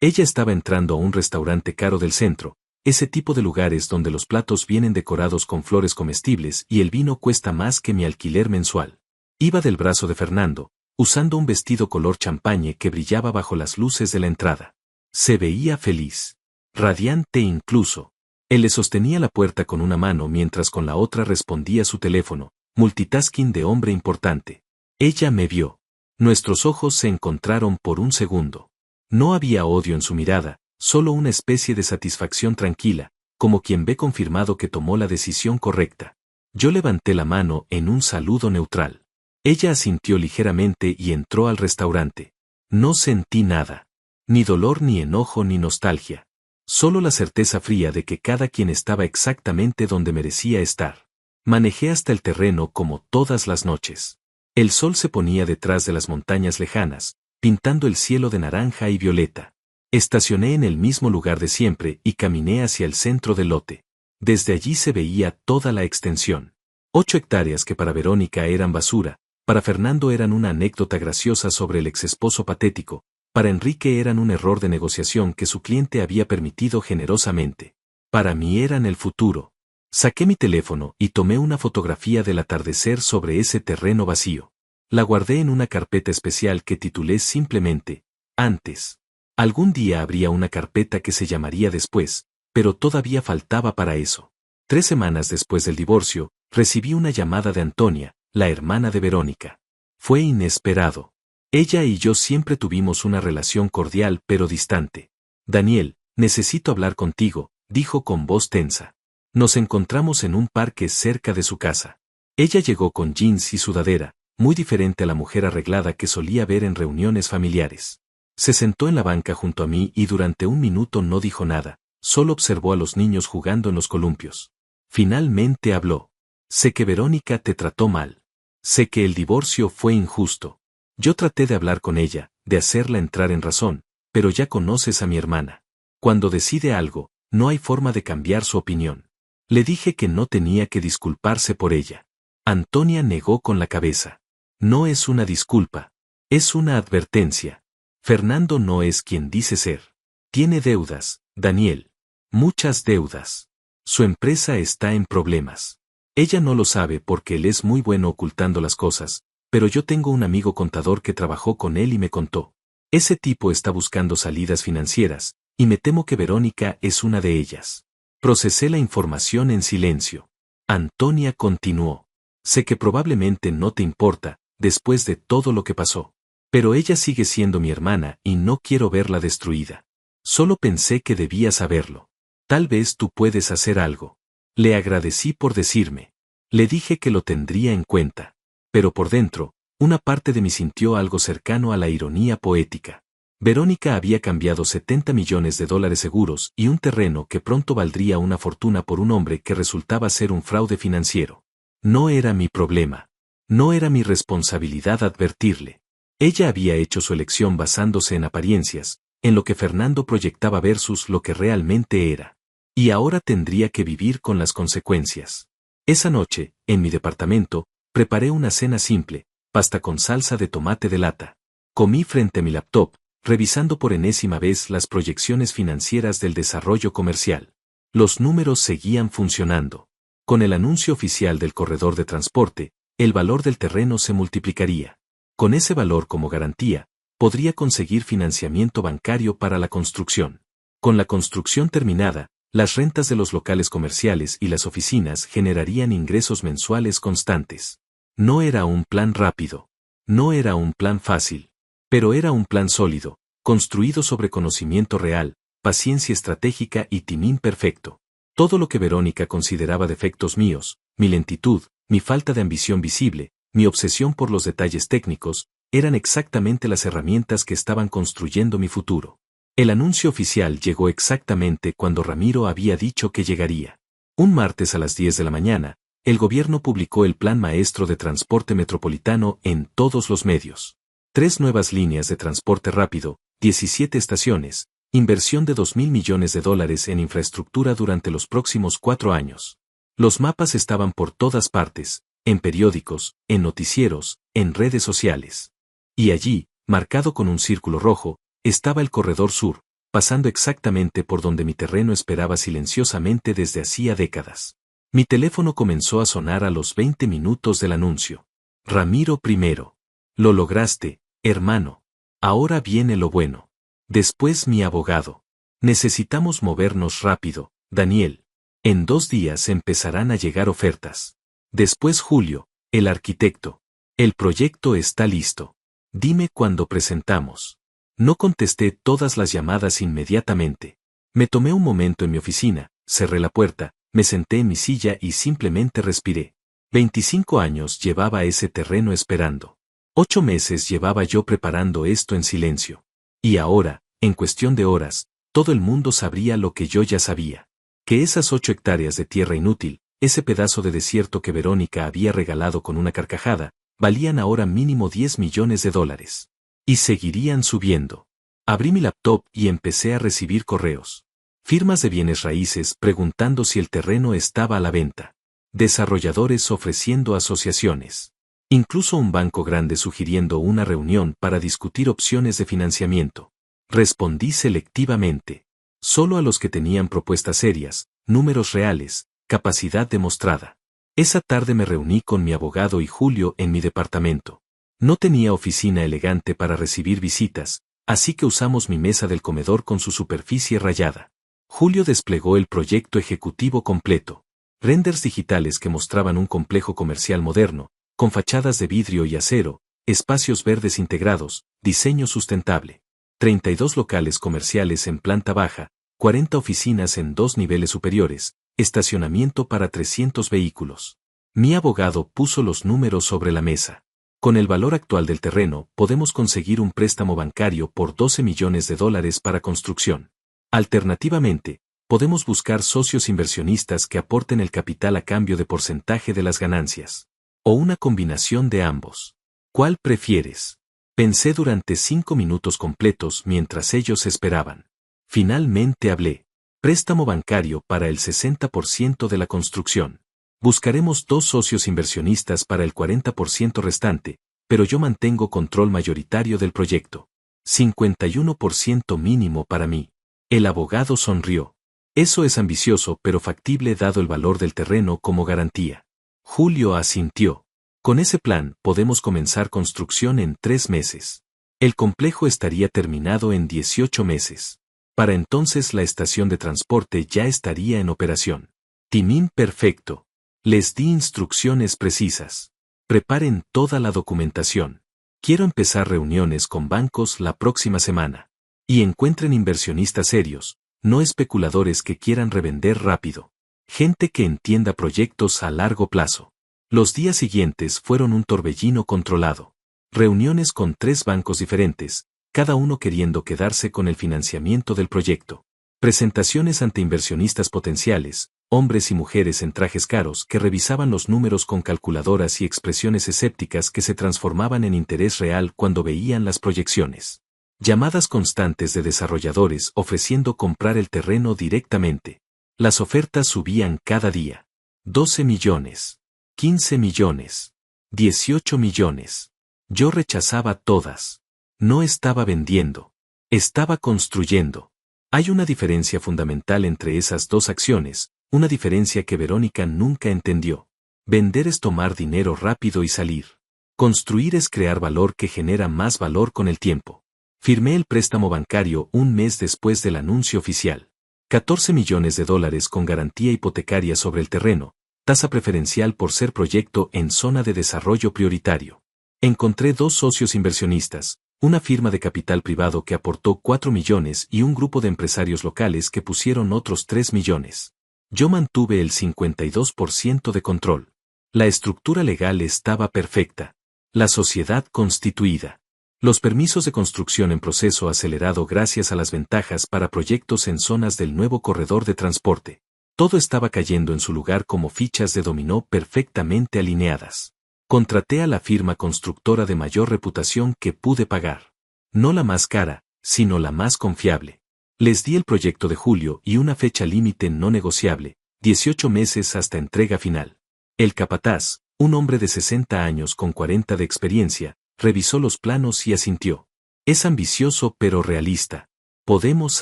Ella estaba entrando a un restaurante caro del centro, ese tipo de lugares donde los platos vienen decorados con flores comestibles y el vino cuesta más que mi alquiler mensual. Iba del brazo de Fernando, usando un vestido color champañe que brillaba bajo las luces de la entrada. Se veía feliz. Radiante incluso. Él le sostenía la puerta con una mano mientras con la otra respondía su teléfono, multitasking de hombre importante. Ella me vio. Nuestros ojos se encontraron por un segundo. No había odio en su mirada, solo una especie de satisfacción tranquila, como quien ve confirmado que tomó la decisión correcta. Yo levanté la mano en un saludo neutral. Ella asintió ligeramente y entró al restaurante. No sentí nada. Ni dolor ni enojo ni nostalgia. Solo la certeza fría de que cada quien estaba exactamente donde merecía estar. Manejé hasta el terreno como todas las noches. El sol se ponía detrás de las montañas lejanas, pintando el cielo de naranja y violeta. Estacioné en el mismo lugar de siempre y caminé hacia el centro del lote. Desde allí se veía toda la extensión. 8 hectáreas que para Verónica eran basura, para Fernando eran una anécdota graciosa sobre el exesposo patético, para Enrique eran un error de negociación que su cliente había permitido generosamente. Para mí eran el futuro. Saqué mi teléfono y tomé una fotografía del atardecer sobre ese terreno vacío. La guardé en una carpeta especial que titulé simplemente, Antes. Algún día habría una carpeta que se llamaría Después, pero todavía faltaba para eso. 3 semanas después del divorcio, recibí una llamada de Antonia, la hermana de Verónica. Fue inesperado. Ella y yo siempre tuvimos una relación cordial pero distante. Daniel, necesito hablar contigo, dijo con voz tensa. Nos encontramos en un parque cerca de su casa. Ella llegó con jeans y sudadera, muy diferente a la mujer arreglada que solía ver en reuniones familiares. Se sentó en la banca junto a mí y durante un minuto no dijo nada, solo observó a los niños jugando en los columpios. Finalmente habló. Sé que Verónica te trató mal. Sé que el divorcio fue injusto. Yo traté de hablar con ella, de hacerla entrar en razón, pero ya conoces a mi hermana. Cuando decide algo, no hay forma de cambiar su opinión. Le dije que no tenía que disculparse por ella. Antonia negó con la cabeza. No es una disculpa. Es una advertencia. Fernando no es quien dice ser. Tiene deudas, Daniel. Muchas deudas. Su empresa está en problemas. Ella no lo sabe porque él es muy bueno ocultando las cosas, pero yo tengo un amigo contador que trabajó con él y me contó. Ese tipo está buscando salidas financieras, y me temo que Verónica es una de ellas. Procesé la información en silencio. Antonia continuó. Sé que probablemente no te importa, después de todo lo que pasó. Pero ella sigue siendo mi hermana y no quiero verla destruida. Solo pensé que debía saberlo. Tal vez tú puedes hacer algo. Le agradecí por decirme. Le dije que lo tendría en cuenta. Pero por dentro, una parte de mí sintió algo cercano a la ironía poética. Verónica había cambiado $70 millones seguros y un terreno que pronto valdría una fortuna por un hombre que resultaba ser un fraude financiero. No era mi problema. No era mi responsabilidad advertirle. Ella había hecho su elección basándose en apariencias, en lo que Fernando proyectaba versus lo que realmente era. Y ahora tendría que vivir con las consecuencias. Esa noche, en mi departamento, preparé una cena simple, pasta con salsa de tomate de lata. Comí frente a mi laptop, revisando por enésima vez las proyecciones financieras del desarrollo comercial. Los números seguían funcionando. Con el anuncio oficial del corredor de transporte, el valor del terreno se multiplicaría. Con ese valor como garantía, podría conseguir financiamiento bancario para la construcción. Con la construcción terminada, las rentas de los locales comerciales y las oficinas generarían ingresos mensuales constantes. No era un plan rápido. No era un plan fácil. Pero era un plan sólido, construido sobre conocimiento real, paciencia estratégica y timing perfecto. Todo lo que Verónica consideraba defectos míos, mi lentitud, mi falta de ambición visible, mi obsesión por los detalles técnicos, eran exactamente las herramientas que estaban construyendo mi futuro. El anuncio oficial llegó exactamente cuando Ramiro había dicho que llegaría. Un martes a las 10 de la mañana, el gobierno publicó el Plan Maestro de Transporte Metropolitano en todos los medios. 3 nuevas líneas de transporte rápido, 17 estaciones, inversión de $2.000 millones en infraestructura durante los próximos 4 años. Los mapas estaban por todas partes, en periódicos, en noticieros, en redes sociales. Y allí, marcado con un círculo rojo, estaba el corredor sur, pasando exactamente por donde mi terreno esperaba silenciosamente desde hacía décadas. Mi teléfono comenzó a sonar a los 20 minutos del anuncio. Ramiro primero. Lo lograste, hermano. Ahora viene lo bueno. Después mi abogado. Necesitamos movernos rápido, Daniel. En 2 días empezarán a llegar ofertas. Después Julio, el arquitecto. El proyecto está listo. Dime cuándo presentamos. No contesté todas las llamadas inmediatamente. Me tomé un momento en mi oficina, cerré la puerta, me senté en mi silla y simplemente respiré. 25 años llevaba ese terreno esperando. 8 meses llevaba yo preparando esto en silencio. Y ahora, en cuestión de horas, todo el mundo sabría lo que yo ya sabía. Que esas 8 hectáreas de tierra inútil, ese pedazo de desierto que Verónica había regalado con una carcajada, valían ahora mínimo $10 millones. Y seguirían subiendo. Abrí mi laptop y empecé a recibir correos. Firmas de bienes raíces preguntando si el terreno estaba a la venta. Desarrolladores ofreciendo asociaciones. Incluso un banco grande sugiriendo una reunión para discutir opciones de financiamiento. Respondí selectivamente. Solo a los que tenían propuestas serias, números reales, capacidad demostrada. Esa tarde me reuní con mi abogado y Julio en mi departamento. No tenía oficina elegante para recibir visitas, así que usamos mi mesa del comedor con su superficie rayada. Julio desplegó el proyecto ejecutivo completo. Renders digitales que mostraban un complejo comercial moderno, con fachadas de vidrio y acero, espacios verdes integrados, diseño sustentable. 32 locales comerciales en planta baja, 40 oficinas en 2 niveles superiores, estacionamiento para 300 vehículos. Mi abogado puso los números sobre la mesa. Con el valor actual del terreno, podemos conseguir un préstamo bancario por $12 millones para construcción. Alternativamente, podemos buscar socios inversionistas que aporten el capital a cambio de porcentaje de las ganancias. O una combinación de ambos. ¿Cuál prefieres? Pensé durante 5 minutos completos mientras ellos esperaban. Finalmente hablé. Préstamo bancario para el 60% de la construcción. Buscaremos 2 socios inversionistas para el 40% restante, pero yo mantengo control mayoritario del proyecto. 51% mínimo para mí. El abogado sonrió. Eso es ambicioso pero factible dado el valor del terreno como garantía. Julio asintió. Con ese plan podemos comenzar construcción en 3 meses. El complejo estaría terminado en 18 meses. Para entonces la estación de transporte ya estaría en operación. Timín perfecto. Les di instrucciones precisas. Preparen toda la documentación. Quiero empezar reuniones con bancos la próxima semana. Y encuentren inversionistas serios, no especuladores que quieran revender rápido. Gente que entienda proyectos a largo plazo. Los días siguientes fueron un torbellino controlado. Reuniones con 3 bancos diferentes, cada uno queriendo quedarse con el financiamiento del proyecto. Presentaciones ante inversionistas potenciales, hombres y mujeres en trajes caros que revisaban los números con calculadoras y expresiones escépticas que se transformaban en interés real cuando veían las proyecciones. Llamadas constantes de desarrolladores ofreciendo comprar el terreno directamente. Las ofertas subían cada día. 12 millones. 15 millones. 18 millones. Yo rechazaba todas. No estaba vendiendo. Estaba construyendo. Hay una diferencia fundamental entre esas 2 acciones, una diferencia que Verónica nunca entendió. Vender es tomar dinero rápido y salir. Construir es crear valor que genera más valor con el tiempo. Firmé el préstamo bancario un mes después del anuncio oficial. 14 millones de dólares con garantía hipotecaria sobre el terreno, tasa preferencial por ser proyecto en zona de desarrollo prioritario. Encontré 2 socios inversionistas, una firma de capital privado que aportó 4 millones y un grupo de empresarios locales que pusieron otros 3 millones. Yo mantuve el 52% de control. La estructura legal estaba perfecta. La sociedad constituida. Los permisos de construcción en proceso acelerado gracias a las ventajas para proyectos en zonas del nuevo corredor de transporte. Todo estaba cayendo en su lugar como fichas de dominó perfectamente alineadas. Contraté a la firma constructora de mayor reputación que pude pagar. No la más cara, sino la más confiable. Les di el proyecto de julio y una fecha límite no negociable, 18 meses hasta entrega final. El capataz, un hombre de 60 años con 40 de experiencia, revisó los planos y asintió. Es ambicioso pero realista. Podemos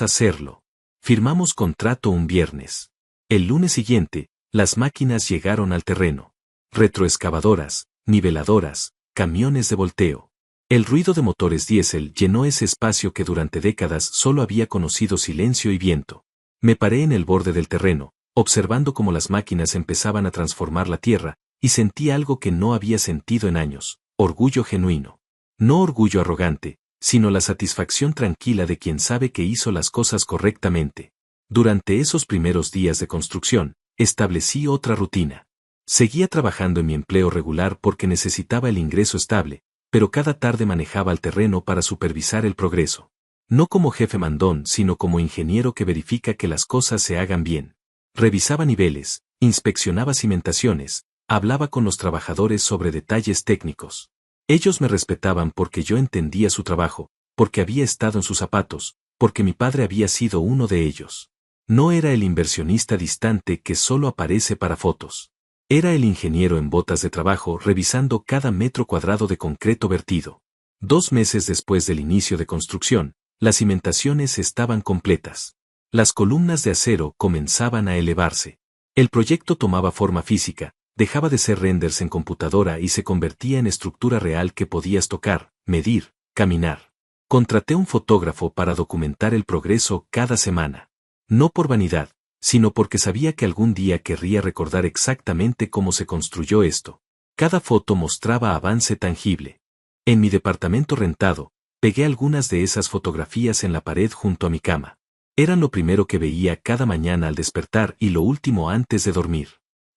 hacerlo. Firmamos contrato un viernes. El lunes siguiente, las máquinas llegaron al terreno. Retroexcavadoras, niveladoras, camiones de volteo. El ruido de motores diésel llenó ese espacio que durante décadas solo había conocido silencio y viento. Me paré en el borde del terreno, observando cómo las máquinas empezaban a transformar la tierra, y sentí algo que no había sentido en años. Orgullo genuino. No orgullo arrogante, sino la satisfacción tranquila de quien sabe que hizo las cosas correctamente. Durante esos primeros días de construcción, establecí otra rutina. Seguía trabajando en mi empleo regular porque necesitaba el ingreso estable, pero cada tarde manejaba el terreno para supervisar el progreso. No como jefe mandón, sino como ingeniero que verifica que las cosas se hagan bien. Revisaba niveles, inspeccionaba cimentaciones, hablaba con los trabajadores sobre detalles técnicos. Ellos me respetaban porque yo entendía su trabajo, porque había estado en sus zapatos, porque mi padre había sido uno de ellos. No era el inversionista distante que solo aparece para fotos. Era el ingeniero en botas de trabajo revisando cada metro cuadrado de concreto vertido. 2 meses después del inicio de construcción, las cimentaciones estaban completas. Las columnas de acero comenzaban a elevarse. El proyecto tomaba forma física, dejaba de ser renders en computadora y se convertía en estructura real que podías tocar, medir, caminar. Contraté un fotógrafo para documentar el progreso cada semana. No por vanidad, sino porque sabía que algún día querría recordar exactamente cómo se construyó esto. Cada foto mostraba avance tangible. En mi departamento rentado, pegué algunas de esas fotografías en la pared junto a mi cama. Eran lo primero que veía cada mañana al despertar y lo último antes de dormir.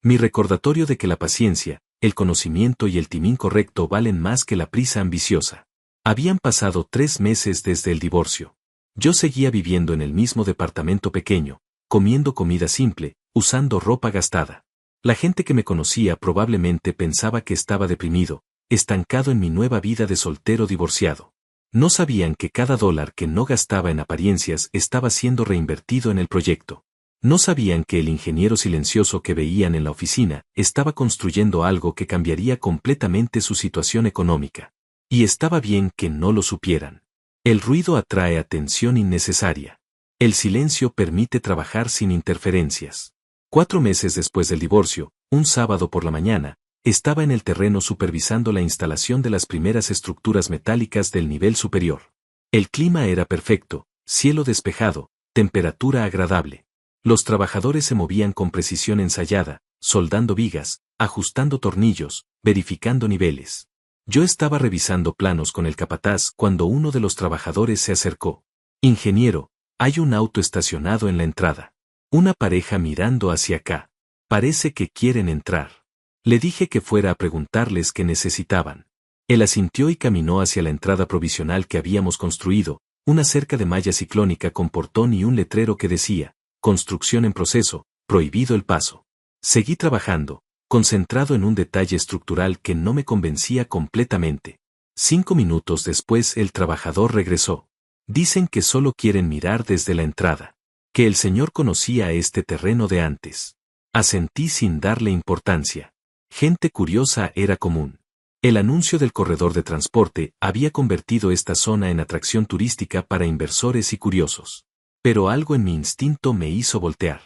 Mi recordatorio de que la paciencia, el conocimiento y el timing correcto valen más que la prisa ambiciosa. Habían pasado 3 meses desde el divorcio. Yo seguía viviendo en el mismo departamento pequeño, comiendo comida simple, usando ropa gastada. La gente que me conocía probablemente pensaba que estaba deprimido, estancado en mi nueva vida de soltero divorciado. No sabían que cada dólar que no gastaba en apariencias estaba siendo reinvertido en el proyecto. No sabían que el ingeniero silencioso que veían en la oficina estaba construyendo algo que cambiaría completamente su situación económica. Y estaba bien que no lo supieran. El ruido atrae atención innecesaria. El silencio permite trabajar sin interferencias. 4 meses después del divorcio, un sábado por la mañana, estaba en el terreno supervisando la instalación de las primeras estructuras metálicas del nivel superior. El clima era perfecto, cielo despejado, temperatura agradable. Los trabajadores se movían con precisión ensayada, soldando vigas, ajustando tornillos, verificando niveles. Yo estaba revisando planos con el capataz cuando uno de los trabajadores se acercó. Ingeniero, hay un auto estacionado en la entrada. Una pareja mirando hacia acá. Parece que quieren entrar. Le dije que fuera a preguntarles qué necesitaban. Él asintió y caminó hacia la entrada provisional que habíamos construido, una cerca de malla ciclónica con portón y un letrero que decía, construcción en proceso, prohibido el paso. Seguí trabajando, concentrado en un detalle estructural que no me convencía completamente. 5 minutos después el trabajador regresó. Dicen que solo quieren mirar desde la entrada. Que el señor conocía este terreno de antes. Asentí sin darle importancia. Gente curiosa era común. El anuncio del corredor de transporte había convertido esta zona en atracción turística para inversores y curiosos. Pero algo en mi instinto me hizo voltear.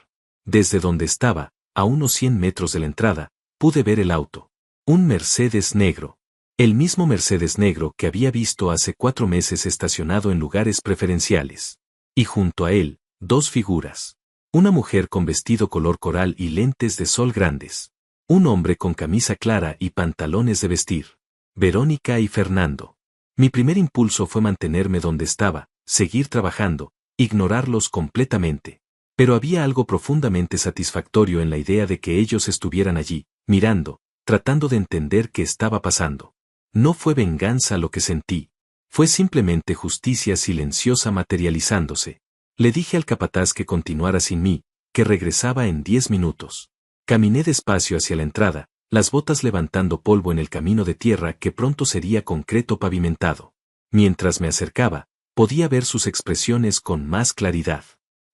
Desde donde estaba, a unos 100 metros de la entrada, pude ver el auto. Un Mercedes negro. El mismo Mercedes negro que había visto hace 4 meses estacionado en lugares preferenciales. Y junto a él, 2 figuras. Una mujer con vestido color coral y lentes de sol grandes. Un hombre con camisa clara y pantalones de vestir. Verónica y Fernando. Mi primer impulso fue mantenerme donde estaba, seguir trabajando, ignorarlos completamente. Pero había algo profundamente satisfactorio en la idea de que ellos estuvieran allí, mirando, tratando de entender qué estaba pasando. No fue venganza lo que sentí. Fue simplemente justicia silenciosa materializándose. Le dije al capataz que continuara sin mí, que regresaba en 10 minutos. Caminé despacio hacia la entrada, las botas levantando polvo en el camino de tierra que pronto sería concreto pavimentado. Mientras me acercaba, podía ver sus expresiones con más claridad.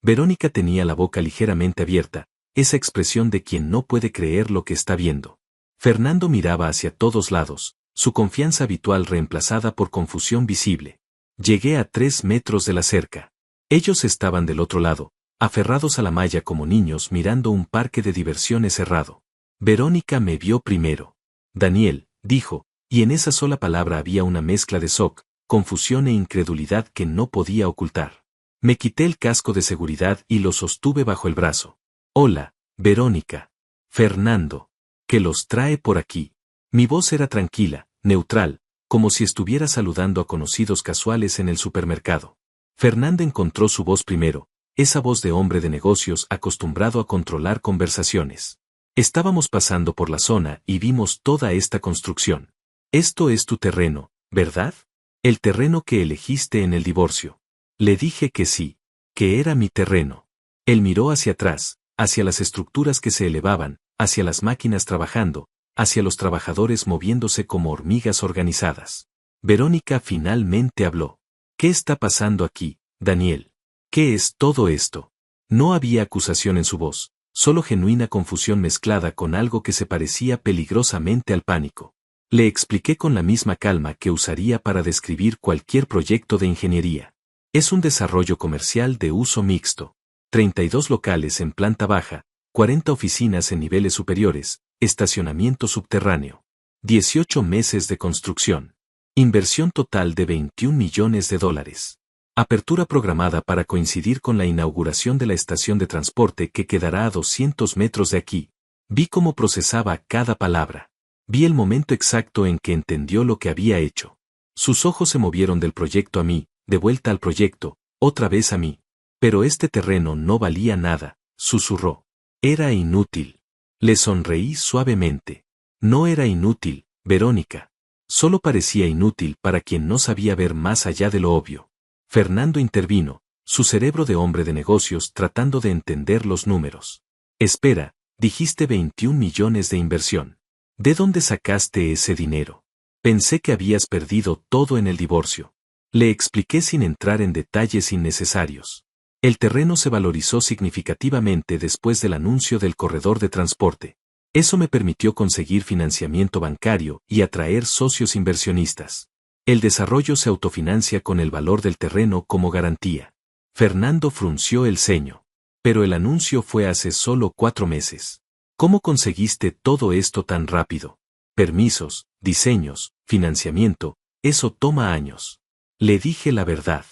Verónica tenía la boca ligeramente abierta, esa expresión de quien no puede creer lo que está viendo. Fernando miraba hacia todos lados, su confianza habitual reemplazada por confusión visible. Llegué a 3 metros de la cerca. Ellos estaban del otro lado, aferrados a la malla como niños mirando un parque de diversiones cerrado. Verónica me vio primero. Daniel, dijo, y en esa sola palabra había una mezcla de shock, confusión e incredulidad que no podía ocultar. Me quité el casco de seguridad y lo sostuve bajo el brazo. Hola, Verónica. Fernando. ¿Qué los trae por aquí? Mi voz era tranquila, neutral, como si estuviera saludando a conocidos casuales en el supermercado. Fernando encontró su voz primero, esa voz de hombre de negocios acostumbrado a controlar conversaciones. Estábamos pasando por la zona y vimos toda esta construcción. Esto es tu terreno, ¿verdad? El terreno que elegiste en el divorcio. Le dije que sí, que era mi terreno. Él miró hacia atrás, hacia las estructuras que se elevaban, hacia las máquinas trabajando, hacia los trabajadores moviéndose como hormigas organizadas. Verónica finalmente habló. ¿Qué está pasando aquí, Daniel? ¿Qué es todo esto? No había acusación en su voz, solo genuina confusión mezclada con algo que se parecía peligrosamente al pánico. Le expliqué con la misma calma que usaría para describir cualquier proyecto de ingeniería. Es un desarrollo comercial de uso mixto. 32 locales en planta baja, 40 oficinas en niveles superiores, estacionamiento subterráneo. 18 meses de construcción. Inversión total de $21 millones. Apertura programada para coincidir con la inauguración de la estación de transporte que quedará a 200 metros de aquí. Vi cómo procesaba cada palabra. Vi el momento exacto en que entendió lo que había hecho. Sus ojos se movieron del proyecto a mí, de vuelta al proyecto, otra vez a mí. Pero este terreno no valía nada, susurró. Era inútil. Le sonreí suavemente. No era inútil, Verónica. Solo parecía inútil para quien no sabía ver más allá de lo obvio. Fernando intervino. Su cerebro de hombre de negocios tratando de entender los números. Espera, dijiste 21 millones de inversión. ¿De dónde sacaste ese dinero? Pensé que habías perdido todo en el divorcio. Le expliqué sin entrar en detalles innecesarios. El terreno se valorizó significativamente después del anuncio del corredor de transporte. Eso me permitió conseguir financiamiento bancario y atraer socios inversionistas. El desarrollo se autofinancia con el valor del terreno como garantía. Fernando frunció el ceño. Pero el anuncio fue hace solo 4 meses. ¿Cómo conseguiste todo esto tan rápido? Permisos, diseños, financiamiento, eso toma años. Le dije la verdad.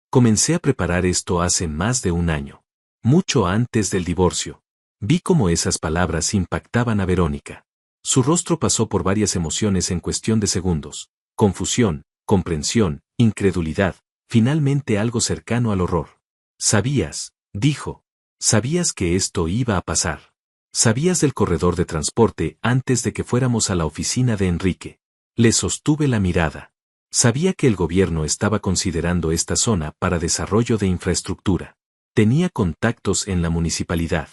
Comencé a preparar esto hace más de 1 año. Mucho antes del divorcio. Vi cómo esas palabras impactaban a Verónica. Su rostro pasó por varias emociones en cuestión de segundos. Confusión, comprensión, incredulidad, finalmente algo cercano al horror. Sabías, dijo. Sabías que esto iba a pasar. Sabías del corredor de transporte antes de que fuéramos a la oficina de Enrique. Le sostuve la mirada. Sabía que el gobierno estaba considerando esta zona para desarrollo de infraestructura. Tenía contactos en la municipalidad.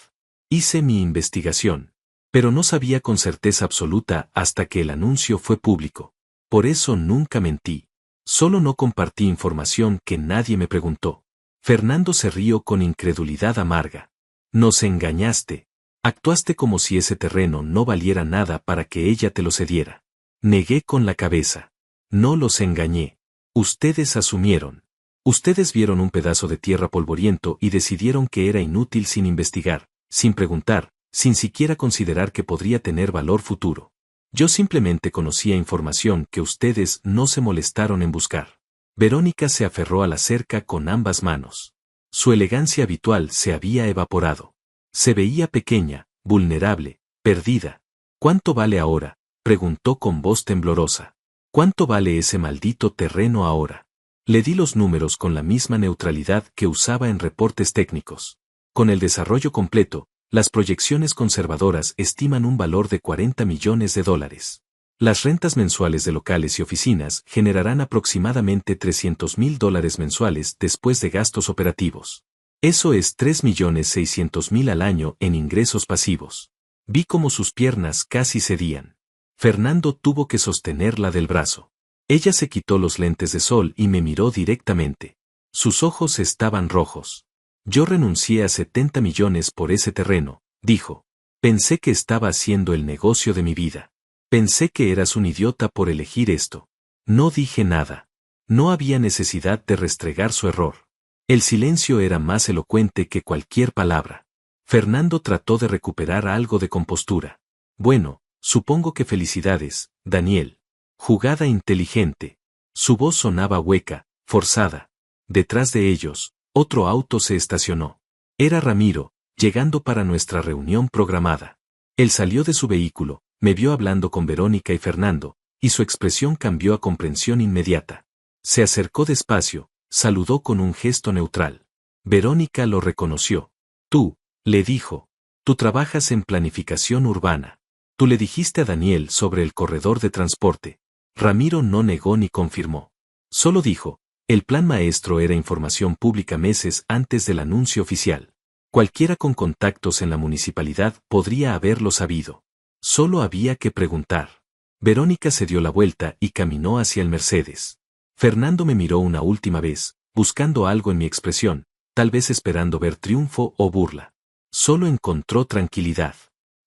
Hice mi investigación. Pero no sabía con certeza absoluta hasta que el anuncio fue público. Por eso nunca mentí. Solo no compartí información que nadie me preguntó. Fernando se rió con incredulidad amarga. Nos engañaste. Actuaste como si ese terreno no valiera nada para que ella te lo cediera. Negué con la cabeza. No los engañé. Ustedes asumieron. Ustedes vieron un pedazo de tierra polvoriento y decidieron que era inútil sin investigar, sin preguntar, sin siquiera considerar que podría tener valor futuro. Yo simplemente conocía información que ustedes no se molestaron en buscar. Verónica se aferró a la cerca con ambas manos. Su elegancia habitual se había evaporado. Se veía pequeña, vulnerable, perdida. ¿Cuánto vale ahora?, preguntó con voz temblorosa. ¿Cuánto vale ese maldito terreno ahora? Le di los números con la misma neutralidad que usaba en reportes técnicos. Con el desarrollo completo, las proyecciones conservadoras estiman un valor de $40 millones. Las rentas mensuales de locales y oficinas generarán aproximadamente $300,000 mensuales después de gastos operativos. Eso es $3,600,000 al año en ingresos pasivos. Vi cómo sus piernas casi cedían. Fernando tuvo que sostenerla del brazo. Ella se quitó los lentes de sol y me miró directamente. Sus ojos estaban rojos. Yo renuncié a 70 millones por ese terreno, dijo. Pensé que estaba haciendo el negocio de mi vida. Pensé que eras un idiota por elegir esto. No dije nada. No había necesidad de restregar su error. El silencio era más elocuente que cualquier palabra. Fernando trató de recuperar algo de compostura. Bueno, supongo que felicidades, Daniel. Jugada inteligente. Su voz sonaba hueca, forzada. Detrás de ellos, otro auto se estacionó. Era Ramiro, llegando para nuestra reunión programada. Él salió de su vehículo, me vio hablando con Verónica y Fernando, y su expresión cambió a comprensión inmediata. Se acercó despacio, saludó con un gesto neutral. Verónica lo reconoció. Tú, le dijo. Tú trabajas en planificación urbana. Tú le dijiste a Daniel sobre el corredor de transporte. Ramiro no negó ni confirmó. Solo dijo, el plan maestro era información pública meses antes del anuncio oficial. Cualquiera con contactos en la municipalidad podría haberlo sabido. Solo había que preguntar. Verónica se dio la vuelta y caminó hacia el Mercedes. Fernando me miró una última vez, buscando algo en mi expresión, tal vez esperando ver triunfo o burla. Solo encontró tranquilidad.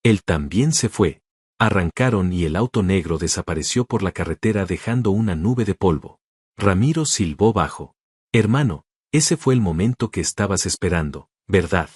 Él también se fue. Arrancaron y el auto negro desapareció por la carretera dejando una nube de polvo. Ramiro silbó bajo. Hermano, ese fue el momento que estabas esperando, ¿verdad?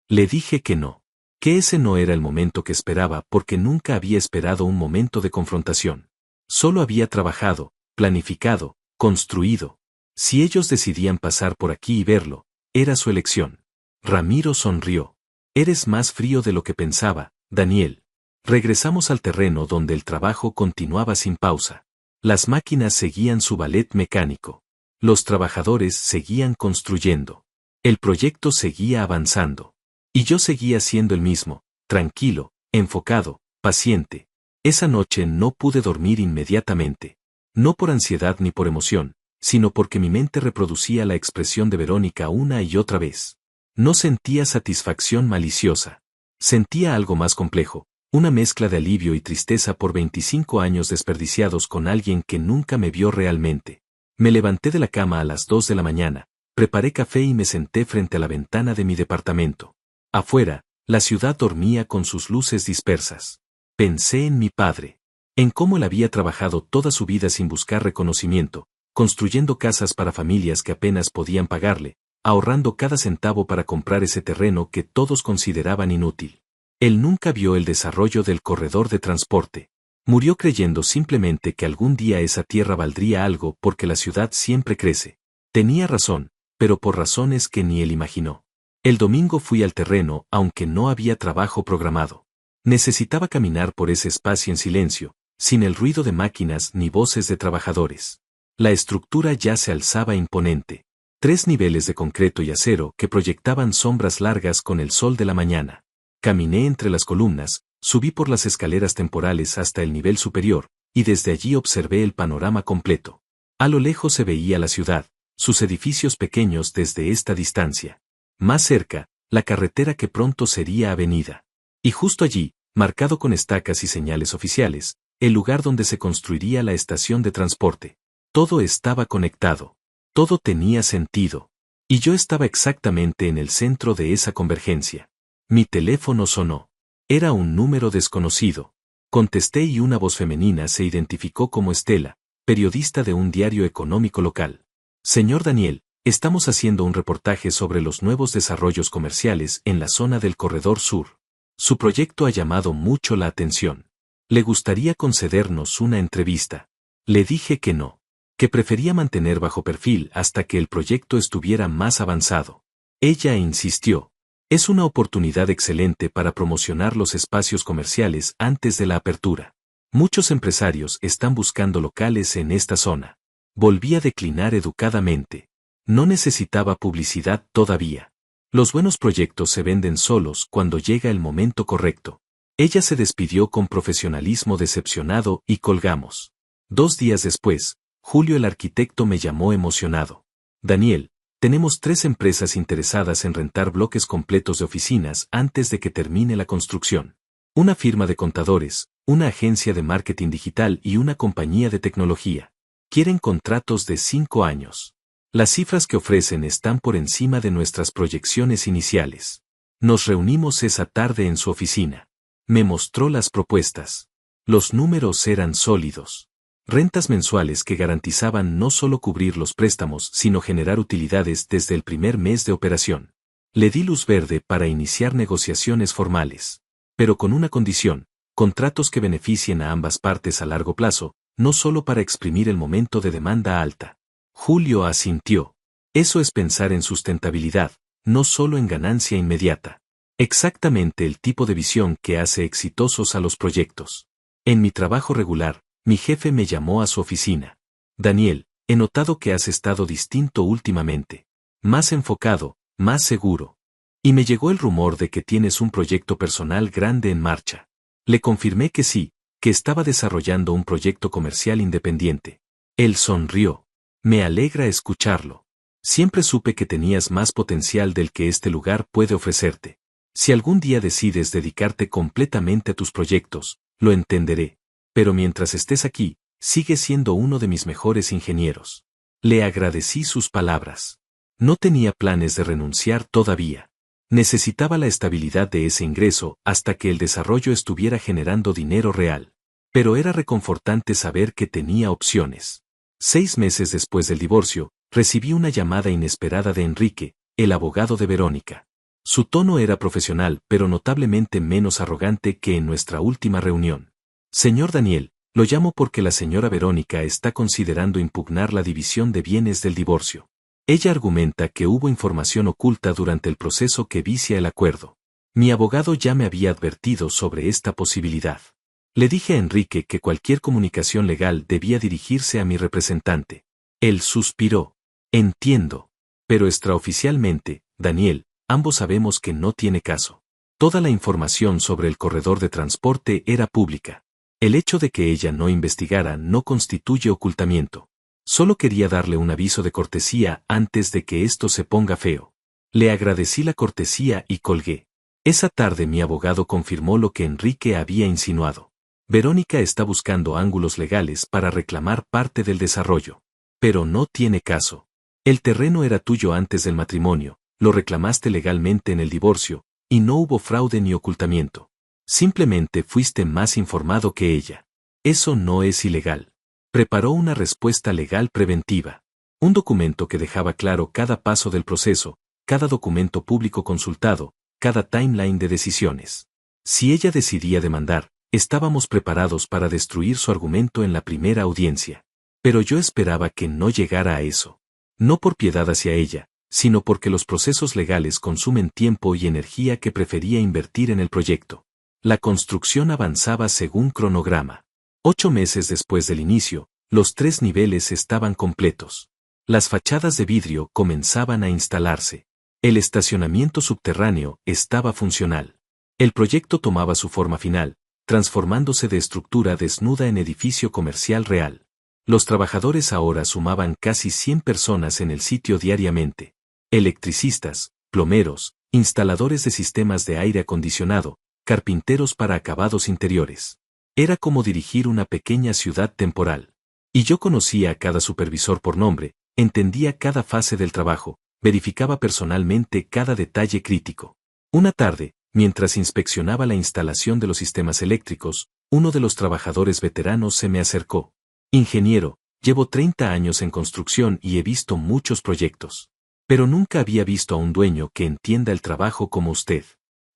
Le dije que no. Que ese no era el momento que esperaba porque nunca había esperado un momento de confrontación. Solo había trabajado, planificado, construido. Si ellos decidían pasar por aquí y verlo, era su elección. Ramiro sonrió. Eres más frío de lo que pensaba, Daniel. Regresamos al terreno donde el trabajo continuaba sin pausa. Las máquinas seguían su ballet mecánico. Los trabajadores seguían construyendo. El proyecto seguía avanzando. Y yo seguía siendo el mismo, tranquilo, enfocado, paciente. Esa noche no pude dormir inmediatamente. No por ansiedad ni por emoción, sino porque mi mente reproducía la expresión de Verónica una y otra vez. No sentía satisfacción maliciosa. Sentía algo más complejo, una mezcla de alivio y tristeza por 25 años desperdiciados con alguien que nunca me vio realmente. Me levanté de la cama a las 2 de la mañana, preparé café y me senté frente a la ventana de mi departamento. Afuera, la ciudad dormía con sus luces dispersas. Pensé en mi padre, en cómo él había trabajado toda su vida sin buscar reconocimiento, construyendo casas para familias que apenas podían pagarle, ahorrando cada centavo para comprar ese terreno que todos consideraban inútil. Él nunca vio el desarrollo del corredor de transporte. Murió creyendo simplemente que algún día esa tierra valdría algo porque la ciudad siempre crece. Tenía razón, pero por razones que ni él imaginó. El domingo fui al terreno, aunque no había trabajo programado. Necesitaba caminar por ese espacio en silencio, sin el ruido de máquinas ni voces de trabajadores. La estructura ya se alzaba imponente. 3 niveles de concreto y acero que proyectaban sombras largas con el sol de la mañana. Caminé entre las columnas, subí por las escaleras temporales hasta el nivel superior, y desde allí observé el panorama completo. A lo lejos se veía la ciudad, sus edificios pequeños desde esta distancia. Más cerca, la carretera que pronto sería avenida. Y justo allí, marcado con estacas y señales oficiales, el lugar donde se construiría la estación de transporte. Todo estaba conectado. Todo tenía sentido. Y yo estaba exactamente en el centro de esa convergencia. Mi teléfono sonó. Era un número desconocido. Contesté y una voz femenina se identificó como Estela, periodista de un diario económico local. Señor Daniel, estamos haciendo un reportaje sobre los nuevos desarrollos comerciales en la zona del Corredor Sur. Su proyecto ha llamado mucho la atención. ¿Le gustaría concedernos una entrevista? Le dije que no, que prefería mantener bajo perfil hasta que el proyecto estuviera más avanzado. Ella insistió. Es una oportunidad excelente para promocionar los espacios comerciales antes de la apertura. Muchos empresarios están buscando locales en esta zona. Volví a declinar educadamente. No necesitaba publicidad todavía. Los buenos proyectos se venden solos cuando llega el momento correcto. Ella se despidió con profesionalismo decepcionado y colgamos. 2 días después, Julio el arquitecto me llamó emocionado. Daniel, tenemos 3 empresas interesadas en rentar bloques completos de oficinas antes de que termine la construcción. Una firma de contadores, una agencia de marketing digital y una compañía de tecnología. Quieren contratos de 5 años. Las cifras que ofrecen están por encima de nuestras proyecciones iniciales. Nos reunimos esa tarde en su oficina. Me mostró las propuestas. Los números eran sólidos. Rentas mensuales que garantizaban no solo cubrir los préstamos sino generar utilidades desde el primer mes de operación. Le di luz verde para iniciar negociaciones formales. Pero con una condición, contratos que beneficien a ambas partes a largo plazo, no solo para exprimir el momento de demanda alta. Julio asintió. Eso es pensar en sustentabilidad, no solo en ganancia inmediata. Exactamente el tipo de visión que hace exitosos a los proyectos. En mi trabajo regular, mi jefe me llamó a su oficina. Daniel, he notado que has estado distinto últimamente. Más enfocado, más seguro. Y me llegó el rumor de que tienes un proyecto personal grande en marcha. Le confirmé que sí, que estaba desarrollando un proyecto comercial independiente. Él sonrió. Me alegra escucharlo. Siempre supe que tenías más potencial del que este lugar puede ofrecerte. Si algún día decides dedicarte completamente a tus proyectos, lo entenderé. Pero mientras estés aquí, sigues siendo uno de mis mejores ingenieros. Le agradecí sus palabras. No tenía planes de renunciar todavía. Necesitaba la estabilidad de ese ingreso hasta que el desarrollo estuviera generando dinero real. Pero era reconfortante saber que tenía opciones. 6 meses después del divorcio, recibí una llamada inesperada de Enrique, el abogado de Verónica. Su tono era profesional pero notablemente menos arrogante que en nuestra última reunión. Señor Daniel, lo llamo porque la señora Verónica está considerando impugnar la división de bienes del divorcio. Ella argumenta que hubo información oculta durante el proceso que vicia el acuerdo. Mi abogado ya me había advertido sobre esta posibilidad. Le dije a Enrique que cualquier comunicación legal debía dirigirse a mi representante. Él suspiró. Entiendo. Pero extraoficialmente, Daniel, ambos sabemos que no tiene caso. Toda la información sobre el corredor de transporte era pública. El hecho de que ella no investigara no constituye ocultamiento. Solo quería darle un aviso de cortesía antes de que esto se ponga feo. Le agradecí la cortesía y colgué. Esa tarde mi abogado confirmó lo que Enrique había insinuado. Verónica está buscando ángulos legales para reclamar parte del desarrollo. Pero no tiene caso. El terreno era tuyo antes del matrimonio, lo reclamaste legalmente en el divorcio, y no hubo fraude ni ocultamiento. Simplemente fuiste más informado que ella. Eso no es ilegal. Preparó una respuesta legal preventiva. Un documento que dejaba claro cada paso del proceso, cada documento público consultado, cada timeline de decisiones. Si ella decidía demandar, estábamos preparados para destruir su argumento en la primera audiencia. Pero yo esperaba que no llegara a eso. No por piedad hacia ella, sino porque los procesos legales consumen tiempo y energía que prefería invertir en el proyecto. La construcción avanzaba según cronograma. 8 meses después del inicio, los 3 niveles estaban completos. Las fachadas de vidrio comenzaban a instalarse. El estacionamiento subterráneo estaba funcional. El proyecto tomaba su forma final, transformándose de estructura desnuda en edificio comercial real. Los trabajadores ahora sumaban casi 100 personas en el sitio diariamente. Electricistas, plomeros, instaladores de sistemas de aire acondicionado, carpinteros para acabados interiores. Era como dirigir una pequeña ciudad temporal. Y yo conocía a cada supervisor por nombre, entendía cada fase del trabajo, verificaba personalmente cada detalle crítico. Una tarde, mientras inspeccionaba la instalación de los sistemas eléctricos, uno de los trabajadores veteranos se me acercó. Ingeniero, llevo 30 años en construcción y he visto muchos proyectos. Pero nunca había visto a un dueño que entienda el trabajo como usted.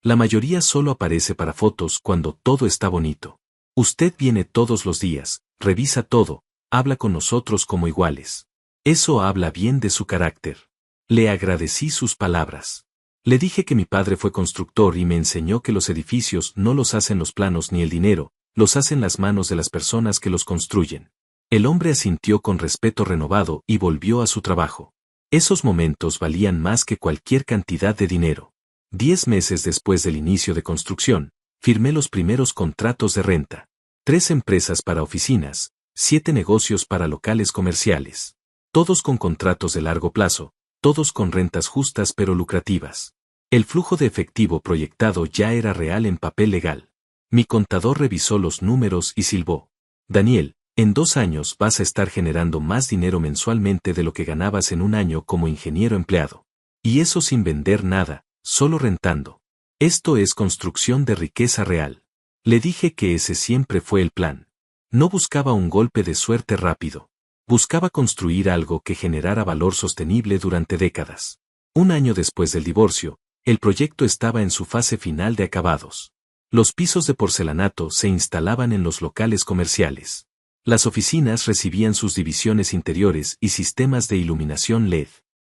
La mayoría solo aparece para fotos cuando todo está bonito. Usted viene todos los días, revisa todo, habla con nosotros como iguales. Eso habla bien de su carácter. Le agradecí sus palabras. Le dije que mi padre fue constructor y me enseñó que los edificios no los hacen los planos ni el dinero, los hacen las manos de las personas que los construyen. El hombre asintió con respeto renovado y volvió a su trabajo. Esos momentos valían más que cualquier cantidad de dinero. 10 meses después del inicio de construcción, firmé los primeros contratos de renta. 3 empresas para oficinas, 7 negocios para locales comerciales. Todos con contratos de largo plazo, todos con rentas justas pero lucrativas. El flujo de efectivo proyectado ya era real en papel legal. Mi contador revisó los números y silbó. Daniel, en 2 años vas a estar generando más dinero mensualmente de lo que ganabas en un año como ingeniero empleado. Y eso sin vender nada, solo rentando. Esto es construcción de riqueza real. Le dije que ese siempre fue el plan. No buscaba un golpe de suerte rápido. Buscaba construir algo que generara valor sostenible durante décadas. 1 año después del divorcio, el proyecto estaba en su fase final de acabados. Los pisos de porcelanato se instalaban en los locales comerciales. Las oficinas recibían sus divisiones interiores y sistemas de iluminación LED.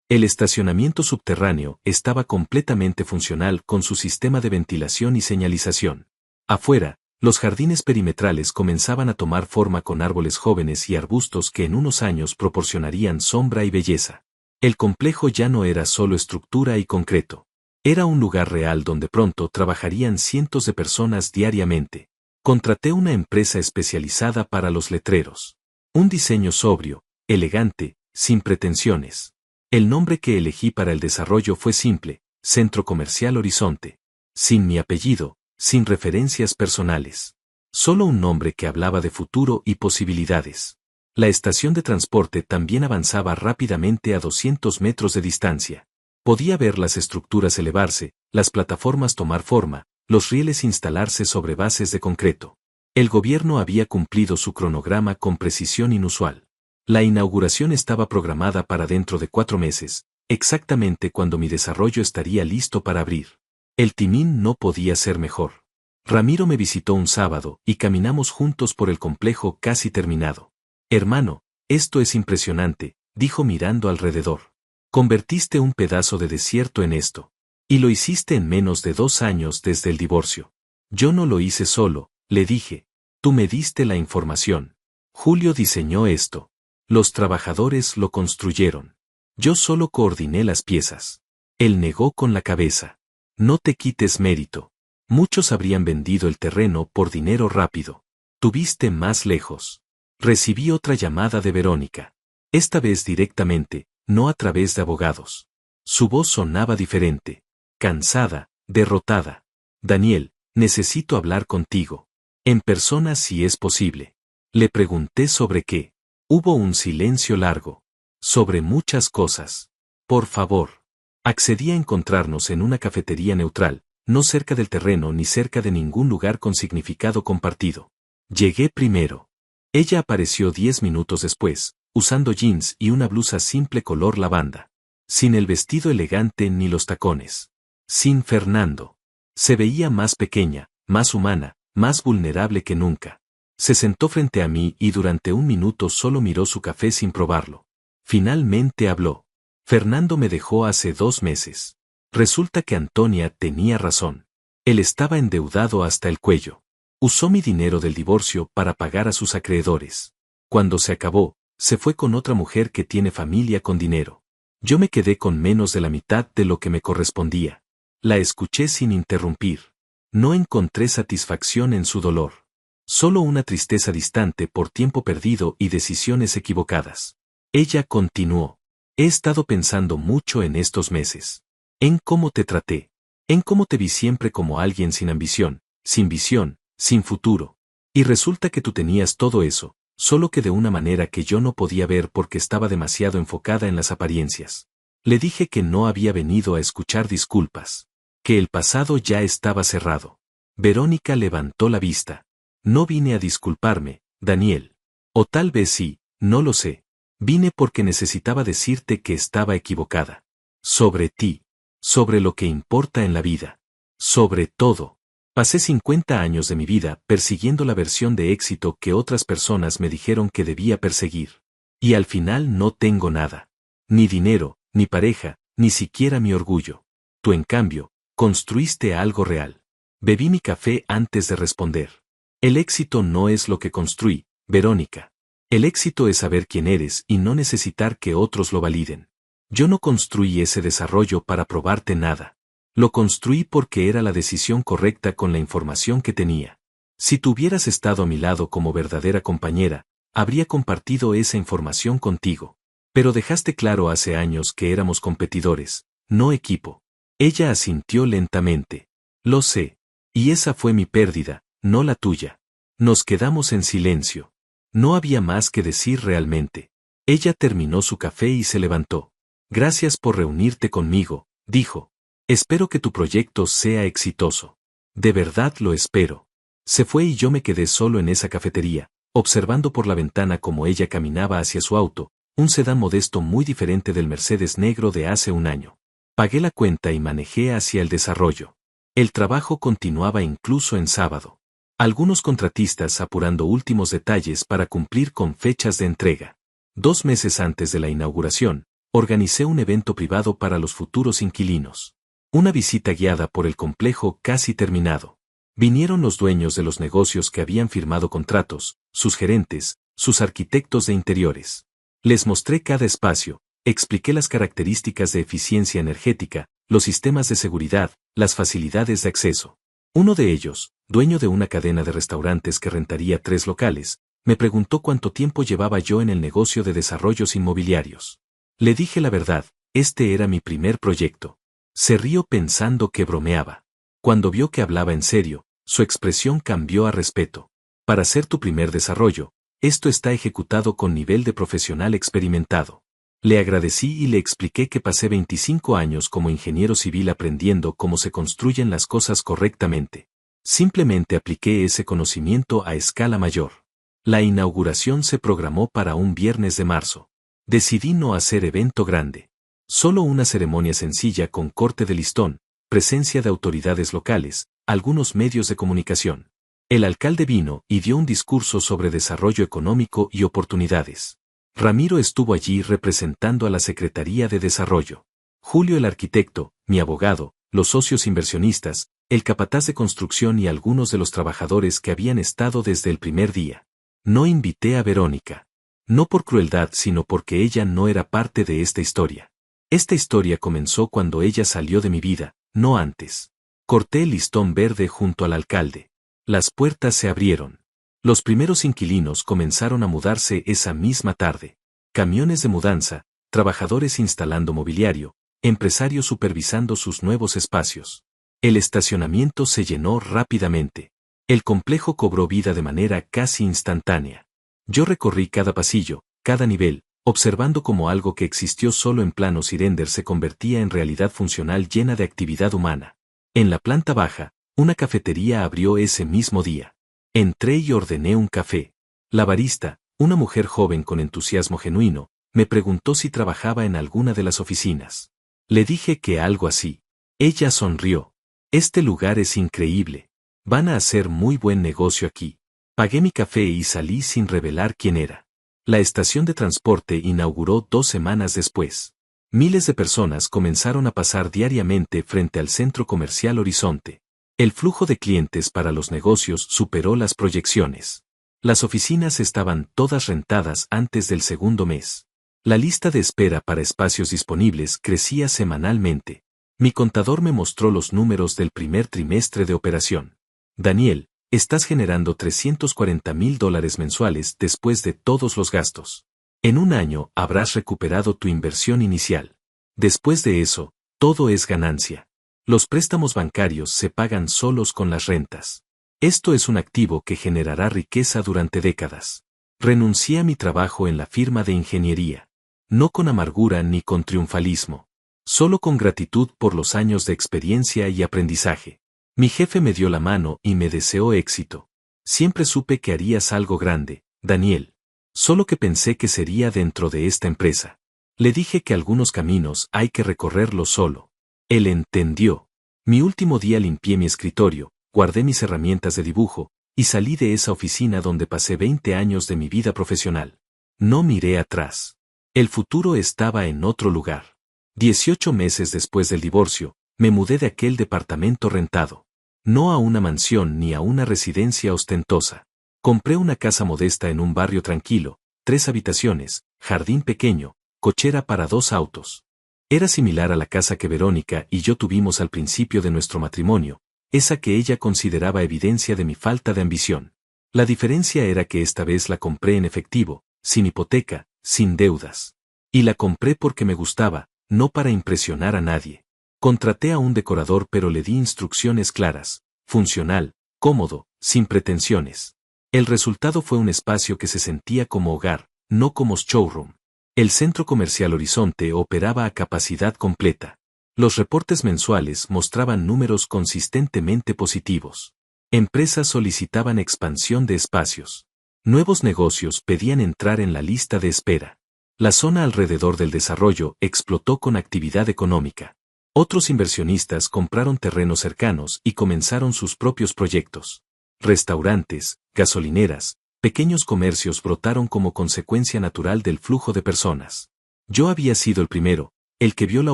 El estacionamiento subterráneo estaba completamente funcional con su sistema de ventilación y señalización. Afuera, los jardines perimetrales comenzaban a tomar forma con árboles jóvenes y arbustos que en unos años proporcionarían sombra y belleza. El complejo ya no era solo estructura y concreto. Era un lugar real donde pronto trabajarían cientos de personas diariamente. Contraté una empresa especializada para los letreros. Un diseño sobrio, elegante, sin pretensiones. El nombre que elegí para el desarrollo fue simple, Centro Comercial Horizonte. Sin mi apellido, sin referencias personales. Solo un nombre que hablaba de futuro y posibilidades. La estación de transporte también avanzaba rápidamente a 200 metros de distancia. Podía ver las estructuras elevarse, las plataformas tomar forma, los rieles instalarse sobre bases de concreto. El gobierno había cumplido su cronograma con precisión inusual. La inauguración estaba programada para dentro de 4 meses, exactamente cuando mi desarrollo estaría listo para abrir. El timín no podía ser mejor. Ramiro me visitó un sábado y caminamos juntos por el complejo casi terminado. Hermano, esto es impresionante, dijo mirando alrededor. Convertiste un pedazo de desierto en esto. Y lo hiciste en menos de 2 años desde el divorcio. Yo no lo hice solo, le dije. Tú me diste la información. Julio diseñó esto. Los trabajadores lo construyeron. Yo solo coordiné las piezas. Él negó con la cabeza. No te quites mérito. Muchos habrían vendido el terreno por dinero rápido. Tuviste más lejos. Recibí otra llamada de Verónica. Esta vez directamente, no a través de abogados. Su voz sonaba diferente. Cansada, derrotada. Daniel, necesito hablar contigo. En persona si es posible. Le pregunté sobre qué. Hubo un silencio largo. Sobre muchas cosas. Por favor. Accedí a encontrarnos en una cafetería neutral, no cerca del terreno ni cerca de ningún lugar con significado compartido. Llegué primero. Ella apareció 10 minutos después, usando jeans y una blusa simple color lavanda. Sin el vestido elegante ni los tacones. Sin Fernando. Se veía más pequeña, más humana, más vulnerable que nunca. Se sentó frente a mí y durante un minuto solo miró su café sin probarlo. Finalmente habló. Fernando me dejó hace 2 meses. Resulta que Antonia tenía razón. Él estaba endeudado hasta el cuello. Usó mi dinero del divorcio para pagar a sus acreedores. Cuando se acabó, se fue con otra mujer que tiene familia con dinero. Yo me quedé con menos de la mitad de lo que me correspondía. La escuché sin interrumpir. No encontré satisfacción en su dolor. Solo una tristeza distante por tiempo perdido y decisiones equivocadas. Ella continuó. He estado pensando mucho en estos meses. En cómo te traté. En cómo te vi siempre como alguien sin ambición, sin futuro. Y resulta que tú tenías todo eso, solo que de una manera que yo no podía ver porque estaba demasiado enfocada en las apariencias. Le dije que no había venido a escuchar disculpas. Que el pasado ya estaba cerrado. Verónica levantó la vista. No vine a disculparme, Daniel. O tal vez sí, no lo sé. Vine porque necesitaba decirte que estaba equivocada. Sobre ti. Sobre lo que importa en la vida. Sobre todo. Pasé 50 años de mi vida persiguiendo la versión de éxito que otras personas me dijeron que debía perseguir. Y al final no tengo nada. Ni dinero, ni pareja, ni siquiera mi orgullo. Tú en cambio, construiste algo real. Bebí mi café antes de responder. El éxito no es lo que construí, Verónica. El éxito es saber quién eres y no necesitar que otros lo validen. Yo no construí ese desarrollo para probarte nada. Lo construí porque era la decisión correcta con la información que tenía. Si tú hubieras estado a mi lado como verdadera compañera, habría compartido esa información contigo. Pero dejaste claro hace años que éramos competidores, no equipo. Ella asintió lentamente. Lo sé. Y esa fue mi pérdida, no la tuya. Nos quedamos en silencio. No había más que decir realmente. Ella terminó su café y se levantó. Gracias por reunirte conmigo, dijo. Espero que tu proyecto sea exitoso. De verdad lo espero. Se fue y yo me quedé solo en esa cafetería, observando por la ventana cómo ella caminaba hacia su auto, un sedán modesto muy diferente del Mercedes negro de hace un año. Pagué la cuenta y manejé hacia el desarrollo. El trabajo continuaba incluso en sábado. Algunos contratistas apurando últimos detalles para cumplir con fechas de entrega. 2 meses antes de la inauguración, organicé un evento privado para los futuros inquilinos. Una visita guiada por el complejo casi terminado. Vinieron los dueños de los negocios que habían firmado contratos, sus gerentes, sus arquitectos de interiores. Les mostré cada espacio, expliqué las características de eficiencia energética, los sistemas de seguridad, las facilidades de acceso. Uno de ellos, dueño de una cadena de restaurantes que rentaría 3 locales, me preguntó cuánto tiempo llevaba yo en el negocio de desarrollos inmobiliarios. Le dije la verdad, este era mi primer proyecto. Se rió pensando que bromeaba. Cuando vio que hablaba en serio, su expresión cambió a respeto. Para ser tu primer desarrollo, esto está ejecutado con nivel de profesional experimentado. Le agradecí y le expliqué que pasé 25 años como ingeniero civil aprendiendo cómo se construyen las cosas correctamente. Simplemente apliqué ese conocimiento a escala mayor. La inauguración se programó para un viernes de marzo. Decidí no hacer evento grande. Solo una ceremonia sencilla con corte de listón, presencia de autoridades locales, algunos medios de comunicación. El alcalde vino y dio un discurso sobre desarrollo económico y oportunidades. Ramiro estuvo allí representando a la Secretaría de Desarrollo. Julio el arquitecto, mi abogado, los socios inversionistas, el capataz de construcción y algunos de los trabajadores que habían estado desde el primer día. No invité a Verónica. No por crueldad sino porque ella no era parte de esta historia. Esta historia comenzó cuando ella salió de mi vida, no antes. Corté el listón verde junto al alcalde. Las puertas se abrieron. Los primeros inquilinos comenzaron a mudarse esa misma tarde. camiones de mudanza, trabajadores instalando mobiliario, empresarios supervisando sus nuevos espacios. El estacionamiento se llenó rápidamente. El complejo cobró vida de manera casi instantánea. Yo recorrí cada pasillo, cada nivel, observando cómo algo que existió solo en planos y render se convertía en realidad funcional llena de actividad humana. En la planta baja, una cafetería abrió ese mismo día. Entré y ordené un café. La barista, una mujer joven con entusiasmo genuino, me preguntó si trabajaba en alguna de las oficinas. Le dije que algo así. Ella sonrió. Este lugar es increíble. Van a hacer muy buen negocio aquí. Pagué mi café y salí sin revelar quién era. La estación de transporte inauguró 2 semanas después. Miles de personas comenzaron a pasar diariamente frente al centro comercial Horizonte. El flujo de clientes para los negocios superó las proyecciones. Las oficinas estaban todas rentadas antes del segundo mes. La lista de espera para espacios disponibles crecía semanalmente. Mi contador me mostró los números del primer trimestre de operación. Daniel, estás generando $340,000 mensuales después de todos los gastos. En un año habrás recuperado tu inversión inicial. Después de eso, todo es ganancia. Los préstamos bancarios se pagan solos con las rentas. Esto es un activo que generará riqueza durante décadas. Renuncié a mi trabajo en la firma de ingeniería. No con amargura ni con triunfalismo. Solo con gratitud por los años de experiencia y aprendizaje. Mi jefe me dio la mano y me deseó éxito. Siempre supe que harías algo grande, Daniel. Solo que pensé que sería dentro de esta empresa. Le dije que algunos caminos hay que recorrerlos solo. Él entendió. Mi último día limpié mi escritorio, guardé mis herramientas de dibujo, y salí de esa oficina donde pasé 20 años de mi vida profesional. No miré atrás. El futuro estaba en otro lugar. 18 meses después del divorcio, me mudé de aquel departamento rentado. No a una mansión ni a una residencia ostentosa. Compré una casa modesta en un barrio tranquilo, 3 habitaciones, jardín pequeño, cochera para 2 autos. Era similar a la casa que Verónica y yo tuvimos al principio de nuestro matrimonio, esa que ella consideraba evidencia de mi falta de ambición. La diferencia era que esta vez la compré en efectivo, sin hipoteca, sin deudas. Y la compré porque me gustaba, no para impresionar a nadie. Contraté a un decorador pero le di instrucciones claras, funcional, cómodo, sin pretensiones. El resultado fue un espacio que se sentía como hogar, no como showroom. El centro comercial Horizonte operaba a capacidad completa. Los reportes mensuales mostraban números consistentemente positivos. Empresas solicitaban expansión de espacios. Nuevos negocios pedían entrar en la lista de espera. La zona alrededor del desarrollo explotó con actividad económica. Otros inversionistas compraron terrenos cercanos y comenzaron sus propios proyectos. Restaurantes, gasolineras, pequeños comercios brotaron como consecuencia natural del flujo de personas. Yo había sido el primero, el que vio la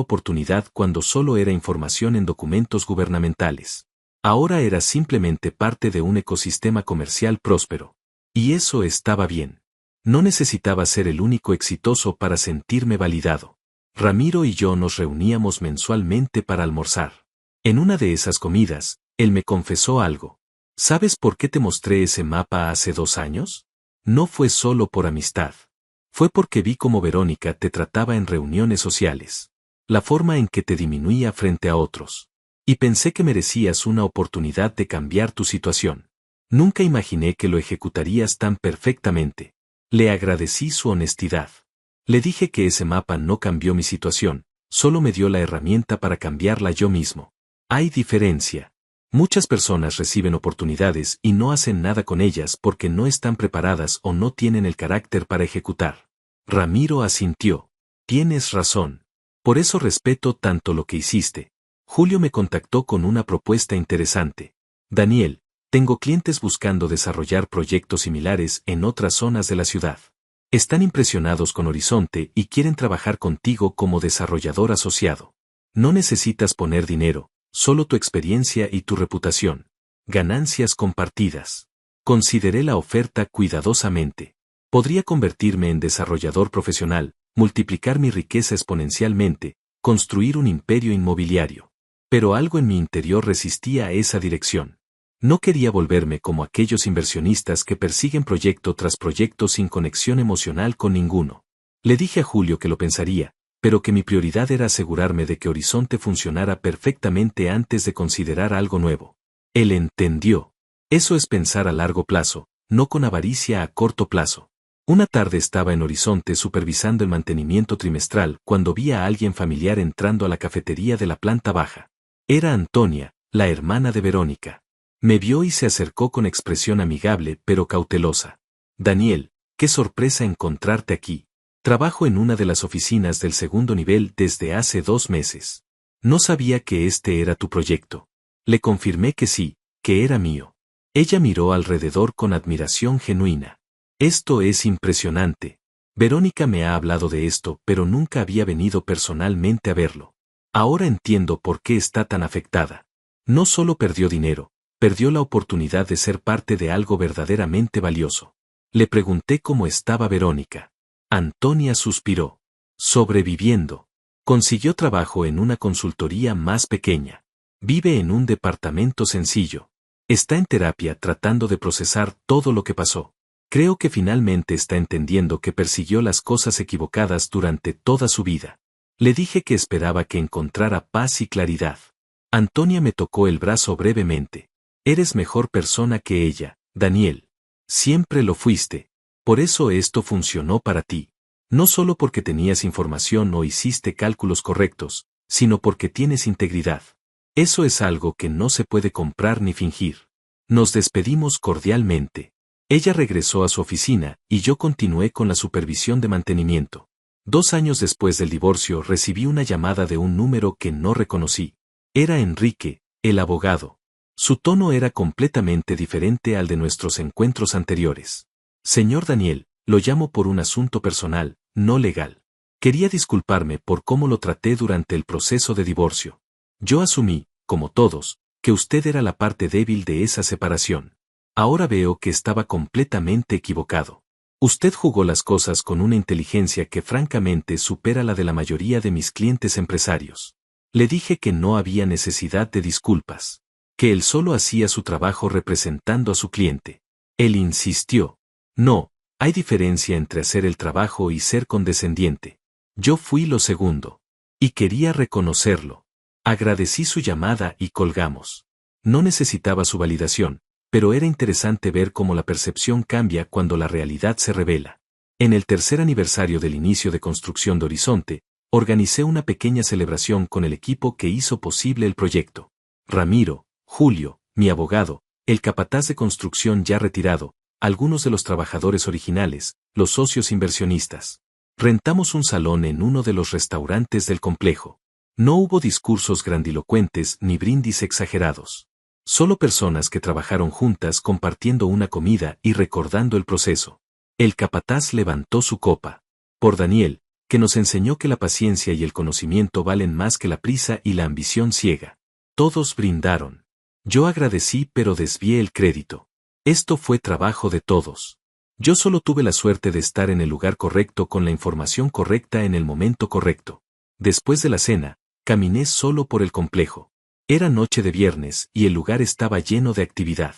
oportunidad cuando solo era información en documentos gubernamentales. Ahora era simplemente parte de un ecosistema comercial próspero. Y eso estaba bien. No necesitaba ser el único exitoso para sentirme validado. Ramiro y yo nos reuníamos mensualmente para almorzar. En una de esas comidas, él me confesó algo. ¿Sabes por qué te mostré ese mapa hace 2 años? No fue solo por amistad. Fue porque vi cómo Verónica te trataba en reuniones sociales. La forma en que te disminuía frente a otros. Y pensé que merecías una oportunidad de cambiar tu situación. Nunca imaginé que lo ejecutarías tan perfectamente. Le agradecí su honestidad. Le dije que ese mapa no cambió mi situación, solo me dio la herramienta para cambiarla yo mismo. Hay diferencia. Muchas personas reciben oportunidades y no hacen nada con ellas porque no están preparadas o no tienen el carácter para ejecutar. Ramiro asintió. Tienes razón. Por eso respeto tanto lo que hiciste. Julio me contactó con una propuesta interesante. Daniel, tengo clientes buscando desarrollar proyectos similares en otras zonas de la ciudad. Están impresionados con Horizonte y quieren trabajar contigo como desarrollador asociado. No necesitas poner dinero, solo tu experiencia y tu reputación. Ganancias compartidas. Consideré la oferta cuidadosamente. Podría convertirme en desarrollador profesional, multiplicar mi riqueza exponencialmente, construir un imperio inmobiliario. Pero algo en mi interior resistía a esa dirección. No quería volverme como aquellos inversionistas que persiguen proyecto tras proyecto sin conexión emocional con ninguno. Le dije a Julio que lo pensaría, pero que mi prioridad era asegurarme de que Horizonte funcionara perfectamente antes de considerar algo nuevo. Él entendió. Eso es pensar a largo plazo, no con avaricia a corto plazo. Una tarde estaba en Horizonte supervisando el mantenimiento trimestral cuando vi a alguien familiar entrando a la cafetería de la planta baja. Era Antonia, la hermana de Verónica. Me vio y se acercó con expresión amigable pero cautelosa. Daniel, qué sorpresa encontrarte aquí. Trabajo en una de las oficinas del segundo nivel desde hace 2 meses. No sabía que este era tu proyecto. Le confirmé que sí, que era mío. Ella miró alrededor con admiración genuina. Esto es impresionante. Verónica me ha hablado de esto, pero nunca había venido personalmente a verlo. Ahora entiendo por qué está tan afectada. No solo perdió dinero, perdió la oportunidad de ser parte de algo verdaderamente valioso. Le pregunté cómo estaba Verónica. Antonia suspiró. Sobreviviendo. Consiguió trabajo en una consultoría más pequeña. Vive en un departamento sencillo. Está en terapia tratando de procesar todo lo que pasó. Creo que finalmente está entendiendo que persiguió las cosas equivocadas durante toda su vida. Le dije que esperaba que encontrara paz y claridad. Antonia me tocó el brazo brevemente. Eres mejor persona que ella, Daniel. Siempre lo fuiste. Por eso esto funcionó para ti. No solo porque tenías información o hiciste cálculos correctos, sino porque tienes integridad. Eso es algo que no se puede comprar ni fingir. Nos despedimos cordialmente. Ella regresó a su oficina y yo continué con la supervisión de mantenimiento. 2 años después del divorcio recibí una llamada de un número que no reconocí. Era Enrique, el abogado. Su tono era completamente diferente al de nuestros encuentros anteriores. Señor Daniel, lo llamo por un asunto personal, no legal. Quería disculparme por cómo lo traté durante el proceso de divorcio. Yo asumí, como todos, que usted era la parte débil de esa separación. Ahora veo que estaba completamente equivocado. Usted jugó las cosas con una inteligencia que francamente supera la de la mayoría de mis clientes empresarios. Le dije que no había necesidad de disculpas, que él solo hacía su trabajo representando a su cliente. Él insistió. No, hay diferencia entre hacer el trabajo y ser condescendiente. Yo fui lo segundo. Y quería reconocerlo. Agradecí su llamada y colgamos. No necesitaba su validación, pero era interesante ver cómo la percepción cambia cuando la realidad se revela. En el 3er aniversario del inicio de construcción de Horizonte, organicé una pequeña celebración con el equipo que hizo posible el proyecto. Ramiro, Julio, mi abogado, el capataz de construcción ya retirado, algunos de los trabajadores originales, los socios inversionistas. Rentamos un salón en uno de los restaurantes del complejo. No hubo discursos grandilocuentes ni brindis exagerados. Solo personas que trabajaron juntas compartiendo una comida y recordando el proceso. El capataz levantó su copa. Por Daniel, que nos enseñó que la paciencia y el conocimiento valen más que la prisa y la ambición ciega. Todos brindaron. Yo agradecí pero desvié el crédito. Esto fue trabajo de todos. Yo solo tuve la suerte de estar en el lugar correcto con la información correcta en el momento correcto. Después de la cena, caminé solo por el complejo. Era noche de viernes y el lugar estaba lleno de actividad.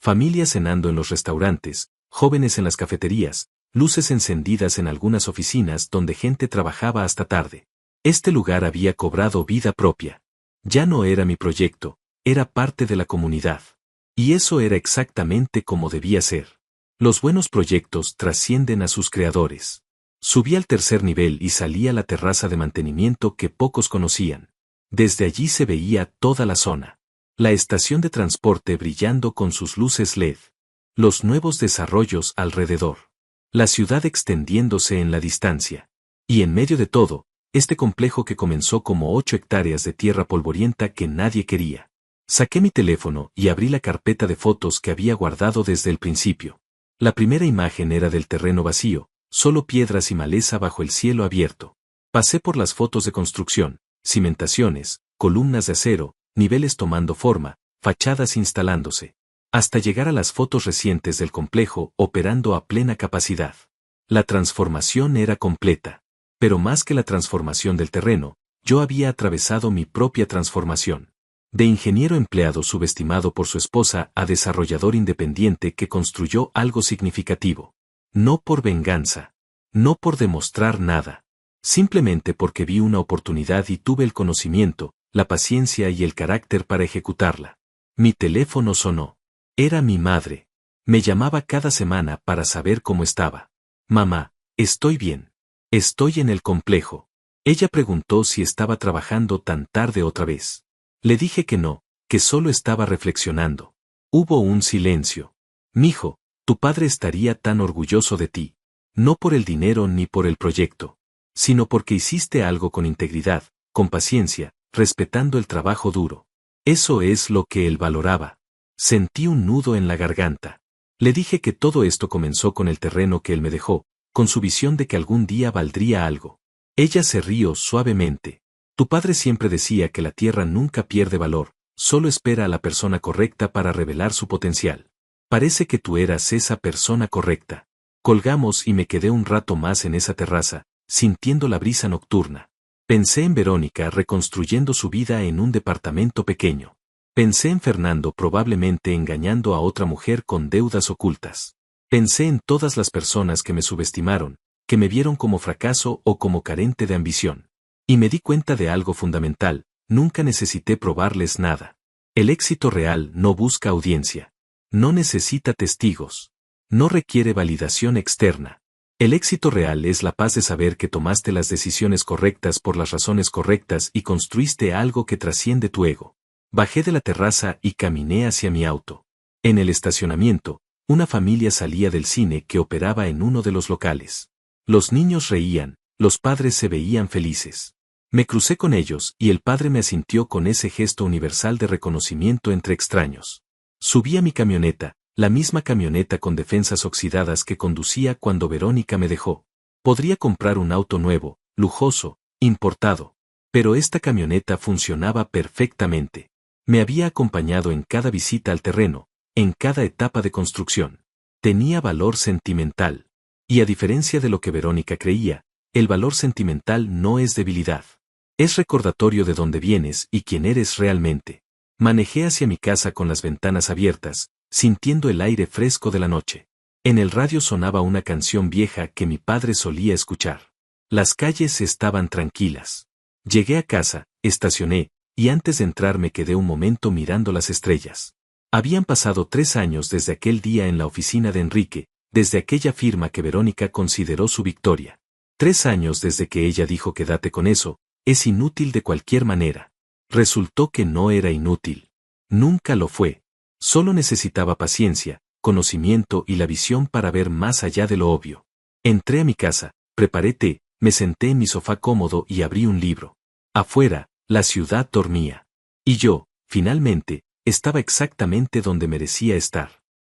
Familias cenando en los restaurantes, jóvenes en las cafeterías, luces encendidas en algunas oficinas donde gente trabajaba hasta tarde. Este lugar había cobrado vida propia. Ya no era mi proyecto, era parte de la comunidad. Y eso era exactamente como debía ser. Los buenos proyectos trascienden a sus creadores. Subí al 3er nivel y salí a la terraza de mantenimiento que pocos conocían. Desde allí se veía toda la zona. La estación de transporte brillando con sus luces LED. Los nuevos desarrollos alrededor. La ciudad extendiéndose en la distancia. Y en medio de todo, este complejo que comenzó como 8 hectáreas de tierra polvorienta que nadie quería. Saqué mi teléfono y abrí la carpeta de fotos que había guardado desde el principio. La primera imagen era del terreno vacío, solo piedras y maleza bajo el cielo abierto. Pasé por las fotos de construcción, cimentaciones, columnas de acero, niveles tomando forma, fachadas instalándose, hasta llegar a las fotos recientes del complejo operando a plena capacidad. La transformación era completa. Pero más que la transformación del terreno, yo había atravesado mi propia transformación. De ingeniero empleado subestimado por su esposa a desarrollador independiente que construyó algo significativo. No por venganza. No por demostrar nada. Simplemente porque vi una oportunidad y tuve el conocimiento, la paciencia y el carácter para ejecutarla. Mi teléfono sonó. Era mi madre. Me llamaba cada semana para saber cómo estaba. Mamá, estoy bien. Estoy en el complejo. Ella preguntó si estaba trabajando tan tarde otra vez. Le dije que no, que solo estaba reflexionando. Hubo un silencio. Mijo, tu padre estaría tan orgulloso de ti. No por el dinero ni por el proyecto, sino porque hiciste algo con integridad, con paciencia, respetando el trabajo duro. Eso es lo que él valoraba. Sentí un nudo en la garganta. Le dije que todo esto comenzó con el terreno que él me dejó, con su visión de que algún día valdría algo. Ella se rió suavemente. Tu padre siempre decía que la tierra nunca pierde valor, solo espera a la persona correcta para revelar su potencial. Parece que tú eras esa persona correcta. Colgamos y me quedé un rato más en esa terraza, sintiendo la brisa nocturna. Pensé en Verónica reconstruyendo su vida en un departamento pequeño. Pensé en Fernando probablemente engañando a otra mujer con deudas ocultas. Pensé en todas las personas que me subestimaron, que me vieron como fracaso o como carente de ambición. Y me di cuenta de algo fundamental, nunca necesité probarles nada. El éxito real no busca audiencia. No necesita testigos. No requiere validación externa. El éxito real es la paz de saber que tomaste las decisiones correctas por las razones correctas y construiste algo que trasciende tu ego. Bajé de la terraza y caminé hacia mi auto. En el estacionamiento, una familia salía del cine que operaba en uno de los locales. Los niños reían, los padres se veían felices. Me crucé con ellos y el padre me asintió con ese gesto universal de reconocimiento entre extraños. Subí a mi camioneta, la misma camioneta con defensas oxidadas que conducía cuando Verónica me dejó. Podría comprar un auto nuevo, lujoso, importado. Pero esta camioneta funcionaba perfectamente. Me había acompañado en cada visita al terreno, en cada etapa de construcción. Tenía valor sentimental. Y a diferencia de lo que Verónica creía, el valor sentimental no es debilidad. Es recordatorio de dónde vienes y quién eres realmente. Manejé hacia mi casa con las ventanas abiertas, sintiendo el aire fresco de la noche. En el radio sonaba una canción vieja que mi padre solía escuchar. Las calles estaban tranquilas. Llegué a casa, estacioné, y antes de entrar me quedé un momento mirando las estrellas. Habían pasado 3 años desde aquel día en la oficina de Enrique, desde aquella firma que Verónica consideró su victoria. 3 años desde que ella dijo quédate con eso, es inútil de cualquier manera. Resultó que no era inútil. Nunca lo fue. Solo necesitaba paciencia, conocimiento y la visión para ver más allá de lo obvio. Entré a mi casa, preparé té, me senté en mi sofá cómodo y abrí un libro. Afuera, la ciudad dormía. Y yo, finalmente, estaba exactamente donde merecía estar.